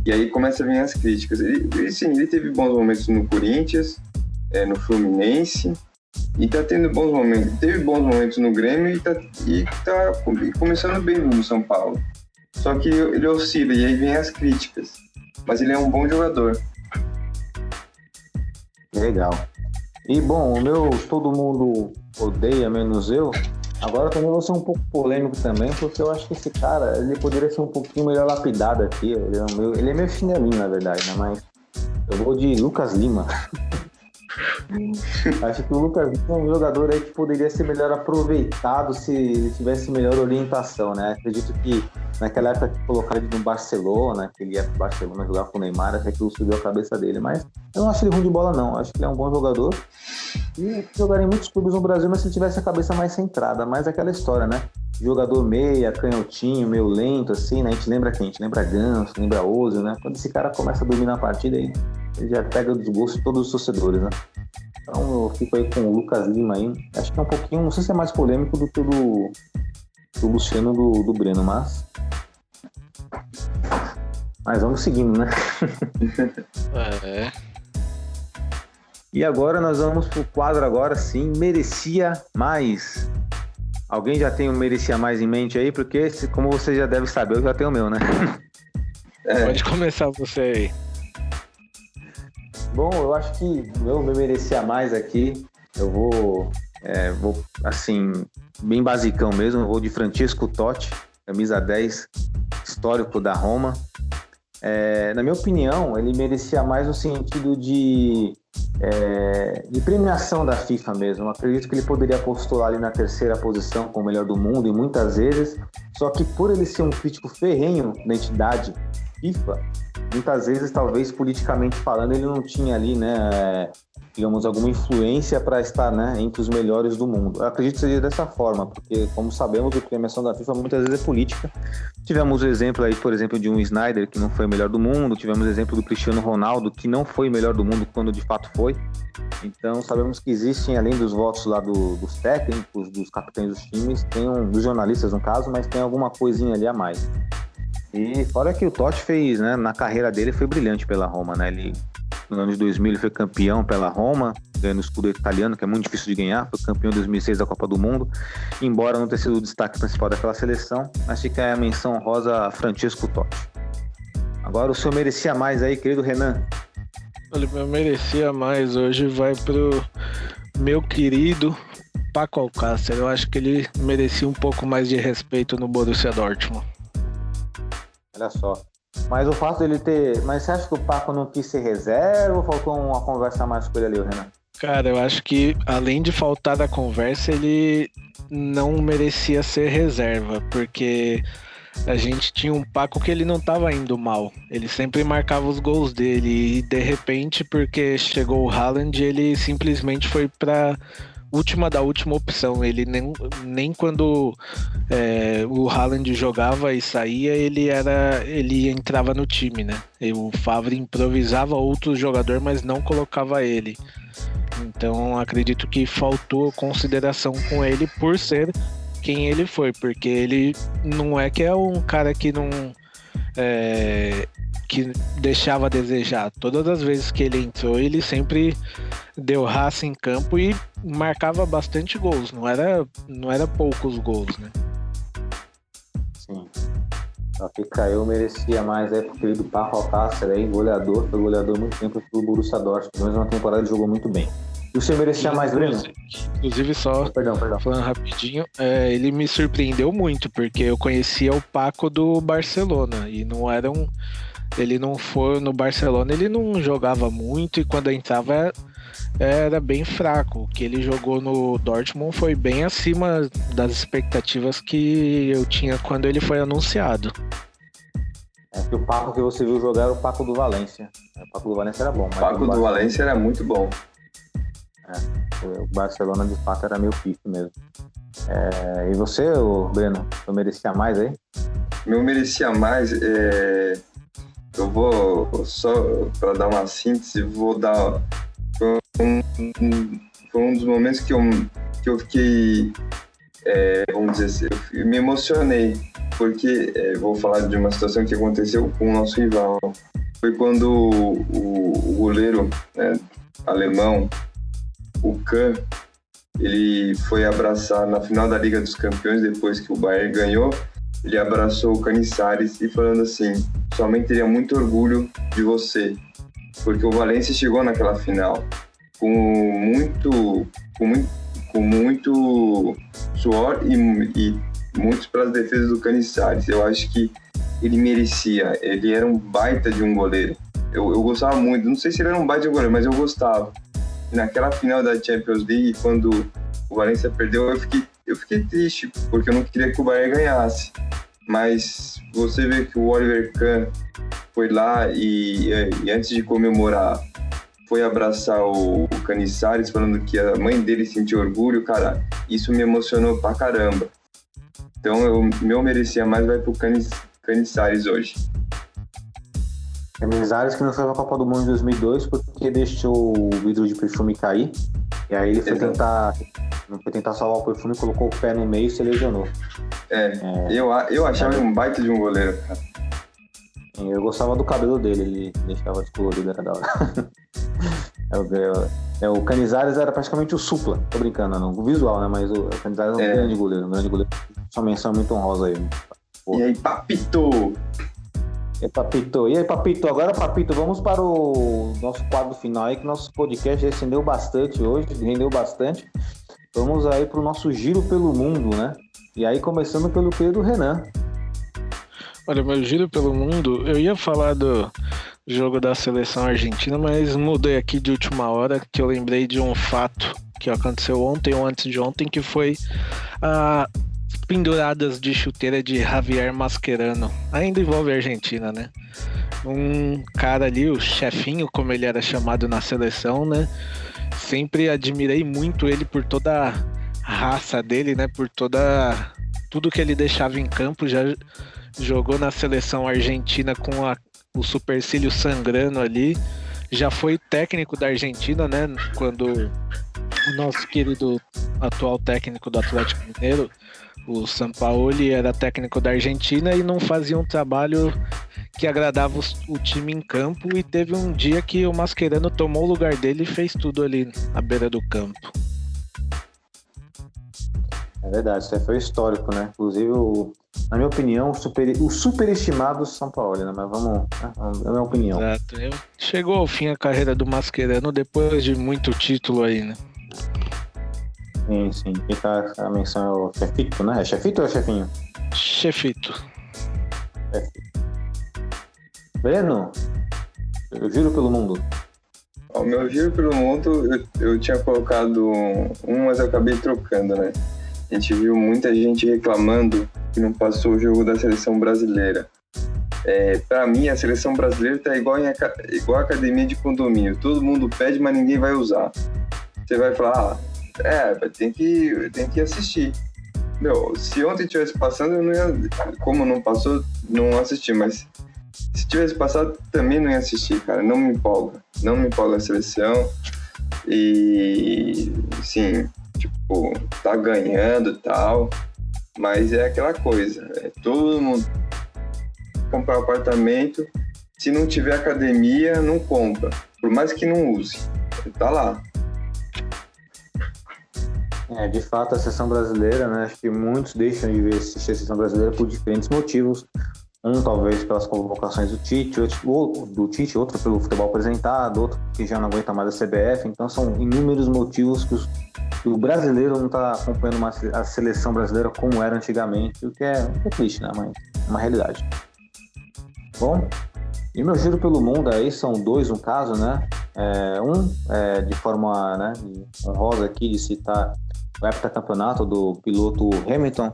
E aí começa a vir as críticas. Ele teve bons momentos no Corinthians, no Fluminense, e tá tendo bons momentos. Teve bons momentos no Grêmio e tá começando bem no São Paulo. Só que ele oscila e aí vem as críticas. Mas ele é um bom jogador. Legal. E bom, o meu todo mundo odeia, menos eu. Agora também vou ser um pouco polêmico também, porque eu acho que esse cara, ele poderia ser um pouquinho melhor lapidado aqui. Ele é meio chinelinho, na verdade, né? Mas eu vou de Lucas Lima. Acho que o Lucas Lima é um jogador aí que poderia ser melhor aproveitado se ele tivesse melhor orientação, né? Acredito que naquela época que colocaram ele no Barcelona, que ele ia pro Barcelona jogar com o Neymar, até que subiu a cabeça dele, mas eu não acho ele ruim de bola não, acho que ele é um bom jogador e jogaria em muitos clubes no Brasil, mas se ele tivesse a cabeça mais centrada, mais aquela história, né? Jogador meia, canhotinho, meio lento, assim, né? A gente lembra quem? A gente lembra Ganso, lembra Ozil, né? Quando esse cara começa a dominar a partida, ele já pega o desgosto de todos os torcedores, né? Então eu fico aí com o Lucas Lima aí. Acho que é um pouquinho, não sei se é mais polêmico do que o do Luciano do Breno, mas... Mas vamos seguindo, né? É. E agora nós vamos pro quadro agora sim, merecia mais. Alguém já tem um merecia mais em mente aí? Porque, como você já deve saber, eu já tenho o meu, né? Pode começar você aí. Bom, eu acho que o meu merecia mais aqui, eu vou assim, bem basicão mesmo, eu vou de Francesco Totti, camisa 10, histórico da Roma. Na minha opinião, ele merecia mais no sentido de premiação da FIFA mesmo. Eu acredito que ele poderia postular ali na terceira posição como o melhor do mundo, e muitas vezes, só que por ele ser um crítico ferrenho da entidade FIFA, muitas vezes, talvez politicamente falando, ele não tinha ali, né, digamos, alguma influência para estar, né, entre os melhores do mundo. Eu acredito que seja dessa forma, porque, como sabemos, a premiação da FIFA muitas vezes é política. Tivemos o exemplo aí, por exemplo, de um Snyder, que não foi o melhor do mundo. Tivemos o exemplo do Cristiano Ronaldo, que não foi o melhor do mundo quando de fato foi. Então, sabemos que existem, além dos votos lá dos técnicos, dos capitães dos times, dos jornalistas no caso, mas tem alguma coisinha ali a mais. E fora que o Totti fez, né, na carreira dele, foi brilhante pela Roma, né? Ele, no ano de 2000, ele foi campeão pela Roma, ganhando o escudo italiano, que é muito difícil de ganhar. Foi campeão em 2006 da Copa do Mundo, embora não tenha sido o destaque principal daquela seleção, mas fica a menção honrosa a Francesco Totti. Agora o senhor merecia mais aí, querido Renan. Olha, eu merecia mais hoje, vai pro meu querido Paco Alcácer. Eu acho que ele merecia um pouco mais de respeito no Borussia Dortmund. Olha só. Mas o fato dele ter... Mas você acha que o Paco não quis ser reserva ou faltou uma conversa a mais com ele ali, Renan? Cara, eu acho que além de faltar da conversa, ele não merecia ser reserva, porque a gente tinha um Paco que ele não tava indo mal. Ele sempre marcava os gols dele e de repente, porque chegou o Haaland, ele simplesmente foi pra última da última opção. Ele nem quando o Haaland jogava e saía, ele entrava no time, né? E o Favre improvisava outro jogador, mas não colocava ele. Então acredito que faltou consideração com ele por ser quem ele foi, porque ele não é que é um cara que não que deixava a desejar. Todas as vezes que ele entrou, ele sempre deu raça em campo e marcava bastante gols. Não era poucos gols, né? Sim. Só que caiu, merecia mais aí pro querido Paco Alcácer aí, goleador, foi goleador muito tempo pro Borussia Dortmund. Pelo menos uma temporada ele jogou muito bem. E o senhor merecia mais, Breno? Inclusive, só Perdão. falando rapidinho, ele me surpreendeu muito, porque eu conhecia o Paco do Barcelona e não era ele não foi no Barcelona, ele não jogava muito e quando entrava era bem fraco. O que ele jogou no Dortmund foi bem acima das expectativas que eu tinha quando ele foi anunciado. Que o Paco que você viu jogar era o Paco do Valência. O Paco do Valência era bom. Mas o Paco do Valência era muito bom. O Barcelona de fato era meio pique mesmo. E você, Breno, eu merecia mais aí? Meu merecia mais, eu vou, só para dar uma síntese, vou dar... Foi um dos momentos que eu fiquei, vamos dizer assim, eu me emocionei, porque vou falar de uma situação que aconteceu com o nosso rival. Foi quando o goleiro alemão, o Kahn, ele foi abraçar na final da Liga dos Campeões, depois que o Bayern ganhou, ele abraçou o Canizares e falando assim: sua mãe teria muito orgulho de você, porque o Valência chegou naquela final com muito suor e muitos pelas defesas do Canizares. Eu acho que ele merecia, ele era um baita de um goleiro. Eu gostava muito, não sei se ele era um baita de um goleiro, mas eu gostava. Naquela final da Champions League, quando o Valência perdeu, eu fiquei triste, porque eu não queria que o Bayern ganhasse. Mas você vê que o Oliver Kahn foi lá e antes de comemorar, foi abraçar o Canizares, falando que a mãe dele sentiu orgulho. Cara, isso me emocionou pra caramba. Então, meu merecia mais vai pro Canizares hoje. Canizares que não foi pra Copa do Mundo em 2002 porque deixou o vidro de perfume cair. E aí ele foi tentar salvar o perfume, colocou o pé no meio e se lesionou. Eu achava ele um baita de um goleiro, cara. Eu gostava do cabelo dele, ele deixava descolorido, era da hora. O Canizares era praticamente o Supla, tô brincando, não, o visual, né? Mas o Canizares é um grande goleiro, Sua menção muito honrosa aí. E aí, Papito? E aí, Papito? Agora, Papito, vamos para o nosso quadro final aí, que nosso podcast rendeu bastante hoje, Vamos aí para o nosso giro pelo mundo, né? E aí, começando pelo querido Renan. Olha, meu giro pelo mundo, eu ia falar do jogo da seleção argentina, mas mudei aqui de última hora, que eu lembrei de um fato que aconteceu ontem ou antes de ontem, que foi a penduradas de chuteira de Javier Mascherano. Ainda envolve a Argentina, né? Um cara ali, o chefinho, como ele era chamado na seleção, né? Sempre admirei muito ele por toda a raça dele, né? Por tudo que ele deixava em campo. Já jogou na seleção argentina com o supercílio sangrando ali. Já foi técnico da Argentina, né? Quando o nosso querido atual técnico do Atlético Mineiro, o Sampaoli, era técnico da Argentina e não fazia um trabalho que agradava o time em campo, e teve um dia que o Mascherano tomou o lugar dele e fez tudo ali à beira do campo. É verdade, isso aí foi histórico, né? Inclusive, na minha opinião, o superestimado Sampaoli, né? Mas vamos, é a minha opinião. Exato. Chegou ao fim a carreira do Mascherano depois de muito título aí, né? Sim. E tá, a menção é o Chefito, né? É Chefito ou é Chefinho? Chefito. Breno, eu giro pelo mundo. O meu giro pelo mundo, eu tinha colocado mas eu acabei trocando, né? A gente viu muita gente reclamando que não passou o jogo da seleção brasileira. Pra mim, a seleção brasileira tá igual a academia de condomínio. Todo mundo pede, mas ninguém vai usar. Você vai falar, tem que assistir. Meu, se ontem tivesse passando, eu não ia... Como não passou, não assisti, mas se tivesse passado, também não ia assistir, cara. Não me empolga a seleção. E, sim, tipo, tá ganhando e tal, mas é aquela coisa, todo mundo comprar apartamento, se não tiver academia, não compra, por mais que não use, tá lá. De fato, a seleção brasileira, né? Acho que muitos deixam de assistir a seleção brasileira por diferentes motivos. Um, talvez pelas convocações do Tite, outro pelo futebol apresentado, outro que já não aguenta mais a CBF. Então, são inúmeros motivos que o brasileiro não está acompanhando a seleção brasileira como era antigamente, o que é triste, né? Mas é uma realidade. Bom, e meu giro pelo mundo aí são dois, no caso, né? De forma, né, honrosa aqui de citar o heptacampeonato do piloto Hamilton,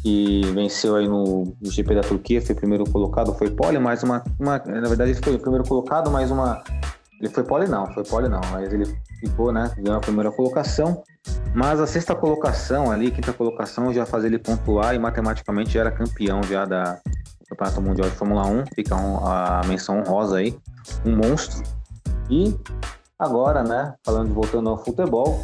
que venceu aí no GP da Turquia, foi primeiro colocado, foi pole, mas na verdade ele foi o primeiro colocado, mas ele foi pole não, mas ele ficou, né, ganhou a primeira colocação, mas a sexta colocação ali, quinta colocação, já fazia ele pontuar e matematicamente já era campeão já do Campeonato Mundial de Fórmula 1, fica a menção honrosa aí, um monstro. E agora, né, voltando ao futebol,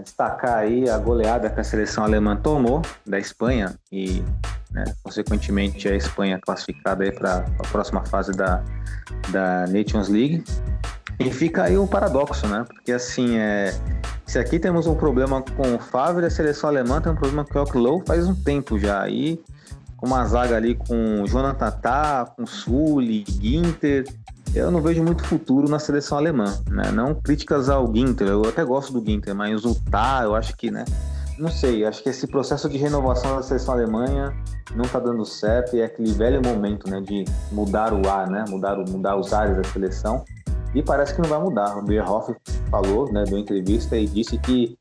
destacar aí a goleada que a seleção alemã tomou da Espanha e, né, consequentemente, a Espanha classificada aí para a próxima fase da Nations League. E fica aí um paradoxo, né? Porque assim, se aqui temos um problema com o Favre, a seleção alemã tem um problema com o Joachim Löw faz um tempo já. E com uma zaga ali com Jonathan Tah, com Sully, Ginter, eu não vejo muito futuro na seleção alemã, né? Não críticas ao Ginter, eu até gosto do Ginter, mas o Tah, eu acho que, né? Não sei, acho que esse processo de renovação da seleção alemã não tá dando certo, e é aquele velho momento, né, de mudar o ar, né? Mudar os ares da seleção, e parece que não vai mudar. O Bierhoff falou, né, deu entrevista e disse que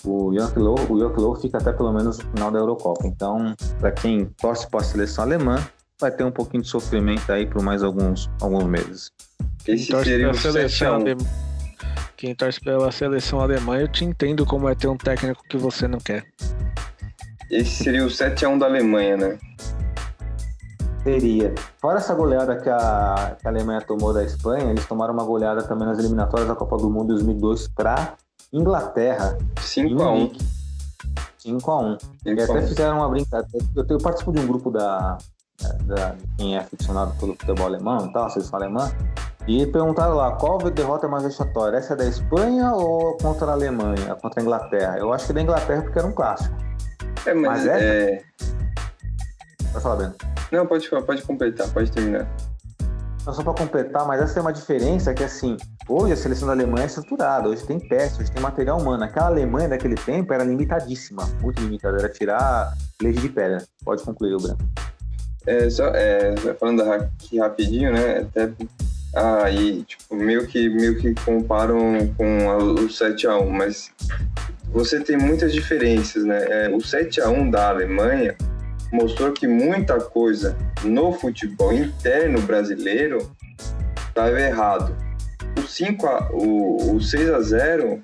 o Joachim Löw fica até pelo menos no final da Eurocopa. Então, para quem torce para a seleção alemã, vai ter um pouquinho de sofrimento aí por mais alguns meses. Esse seria o 7-1. Quem torce pela seleção alemã, eu te entendo como é ter um técnico que você não quer. Esse seria o 7-1 da Alemanha, né? Seria. Fora essa goleada que a Alemanha tomou da Espanha, eles tomaram uma goleada também nas eliminatórias da Copa do Mundo 2002 para Inglaterra. 5-1. 5-1. E até fizeram uma brincadeira. Eu participo de um grupo da quem é aficionado pelo futebol alemão e tal, seleção alemã, e perguntaram lá, qual derrota mais vexatória? Essa é da Espanha ou contra a Alemanha, contra a Inglaterra? Eu acho que da Inglaterra porque era um clássico. Mas essa... Vai falar, Breno. Não, pode completar, pode terminar. Não, só para completar, mas essa tem uma diferença que, assim, hoje a seleção da Alemanha é estruturada, hoje tem peças, hoje tem material humano. Aquela Alemanha daquele tempo era limitadíssima, muito limitada, era tirar leite de pedra. Pode concluir, Breno. Falando aqui rapidinho, né, até aí, tipo, meio que comparam com o 7-1, mas você tem muitas diferenças, né, o 7-1 da Alemanha mostrou que muita coisa no futebol interno brasileiro estava errado. O 6-0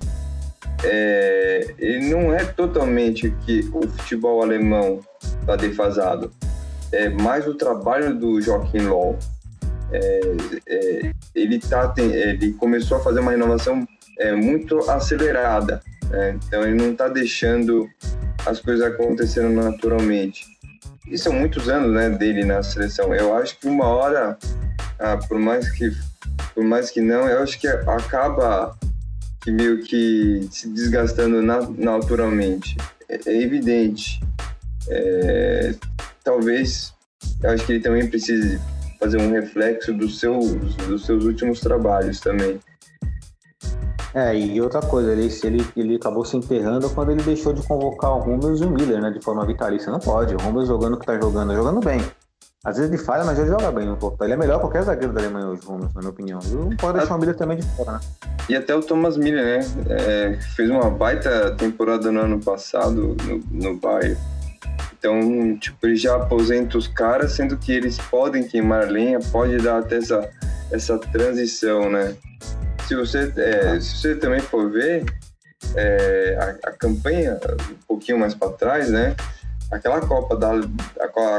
ele não é totalmente que o futebol alemão está defasado. É mais o trabalho do Joachim Löw. Ele começou a fazer uma renovação muito acelerada, né? Então ele não está deixando as coisas acontecendo naturalmente. E são muitos anos, né, dele na seleção. Eu acho que uma hora, por mais que não, eu acho que acaba que meio que se desgastando naturalmente. É evidente. Talvez, eu acho que ele também precise fazer um reflexo dos seus últimos trabalhos também. E outra coisa, ele acabou se enterrando quando ele deixou de convocar o Hummels e o Müller, né, de forma vitalícia. Não pode, o Hummels jogando o que tá jogando bem. Às vezes ele falha, mas ele joga bem no Porto. Ele é melhor que qualquer zagueiro da Alemanha hoje, o Hummels, na minha opinião. Não pode deixar o Müller também de fora, né? E até o Thomas Müller, né, fez uma baita temporada no ano passado no Bayern. Então, tipo, ele já aposenta os caras, sendo que eles podem queimar lenha, pode dar até essa transição, né? Se você também for ver a campanha um pouquinho mais para trás, né? Aquela a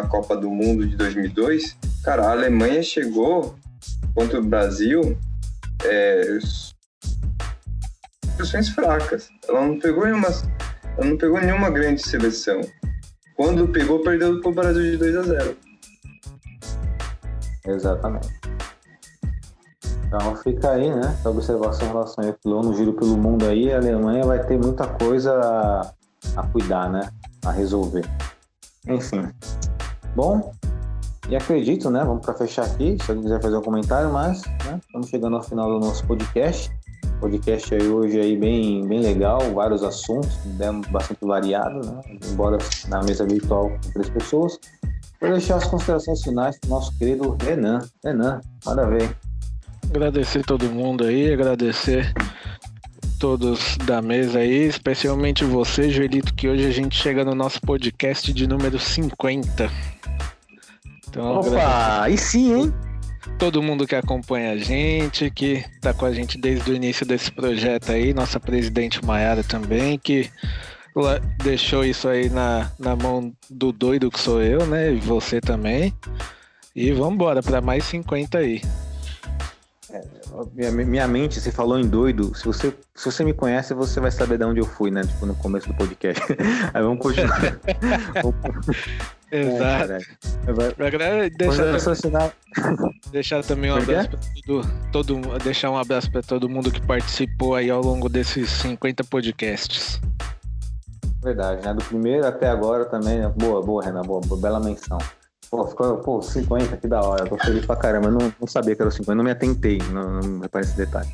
Copa do Mundo de 2002, cara, a Alemanha chegou contra o Brasil situações fracas. Ela não pegou nenhuma grande seleção. Quando pegou, perdeu para o Brasil de 2-0. Exatamente. Então fica aí, né, essa observação em relação ao no giro pelo mundo aí, a Alemanha vai ter muita coisa a cuidar, né, a resolver. Enfim. Bom, e acredito, né, vamos para fechar aqui, se alguém quiser fazer um comentário, mas, né, estamos chegando ao final do nosso podcast. Podcast aí hoje aí bem legal, vários assuntos, bastante variado, né, embora na mesa virtual com 3 pessoas. Vou deixar as considerações finais para o nosso querido Renan. Renan, manda ver. Agradecer todo mundo aí, agradecer todos da mesa aí, especialmente você, Joelito, que hoje a gente chega no nosso podcast de número 50. Então, opa, aí sim, hein? Todo mundo que acompanha a gente, que tá com a gente desde o início desse projeto aí, nossa presidente Maiara também, que deixou isso aí na mão do doido que sou eu, né? E você também. E vamos embora para mais 50 aí. Minha mente, você falou em doido. Se você me conhece, você vai saber de onde eu fui, né? Tipo, no começo do podcast. Aí vamos continuar. Exato. Deixar também um abraço para todo mundo. Deixar um abraço para todo mundo que participou aí ao longo desses 50 podcasts. Verdade, né? Do primeiro até agora também. Boa, Renan. Boa, bela menção. Ficou 50, que da hora. Eu tô feliz pra caramba. Eu não sabia que era 50, não me atentei. Não reparei esse detalhe.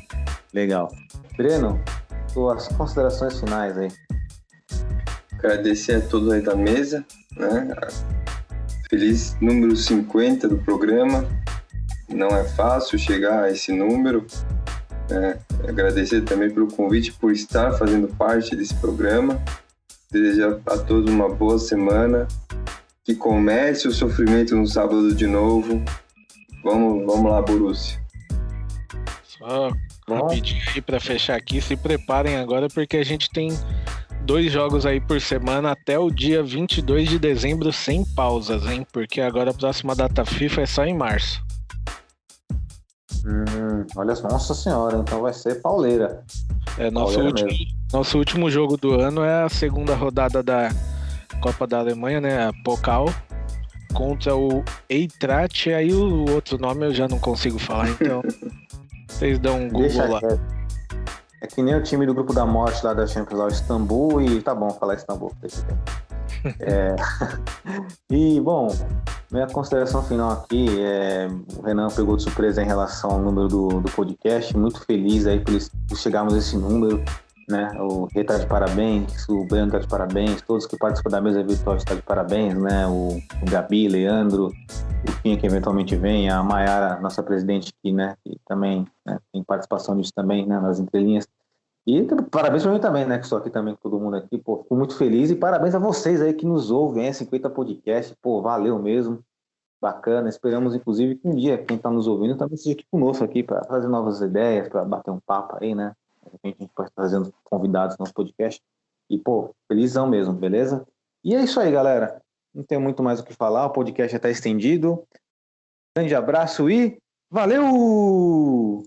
Legal. Breno, suas considerações finais aí. Agradecer a todos aí da mesa, né? Feliz número 50 do programa. Não é fácil chegar a esse número, né? Agradecer também pelo convite, por estar fazendo parte desse programa. Desejar a todos uma boa semana. Que comece o sofrimento no sábado de novo. Vamos lá, Borussia. Só rapidinho aí para fechar aqui, se preparem agora porque a gente tem 2 jogos aí por semana até o dia 22 de dezembro sem pausas, hein? Porque agora a próxima data FIFA é só em março. Olha só, nossa senhora, então vai ser pauleira. Nosso último jogo do ano é a segunda rodada da Copa da Alemanha, né? A Pokal, contra o Eintracht, aí o outro nome eu já não consigo falar, então vocês dão um Google lá. É que nem o time do grupo da morte lá da Champions, lá, o Istambul, e tá bom falar Istambul. E, bom, minha consideração final aqui o Renan pegou de surpresa em relação ao número do podcast, muito feliz aí por chegarmos a esse número, né? O Rê tá de parabéns, o Breno tá de parabéns, todos que participam da mesa virtual estão de parabéns, né? O Gabi, Leandro, o Finha que eventualmente vem, a Maiara, nossa presidente aqui, né? Que também, né, tem participação nisso também, né? Nas entrelinhas. E parabéns pra mim também, né? Que estou aqui também com todo mundo aqui, pô, fico muito feliz e parabéns a vocês aí que nos ouvem, 50 podcast, pô, valeu mesmo, bacana, esperamos inclusive que um dia quem tá nos ouvindo também seja aqui conosco aqui para trazer novas ideias, para bater um papo aí, né? De repente a gente pode estar trazendo convidados no nosso podcast e, pô, felizão mesmo, beleza? E é isso aí, galera, não tem muito mais o que falar, o podcast já tá estendido, grande abraço e valeu!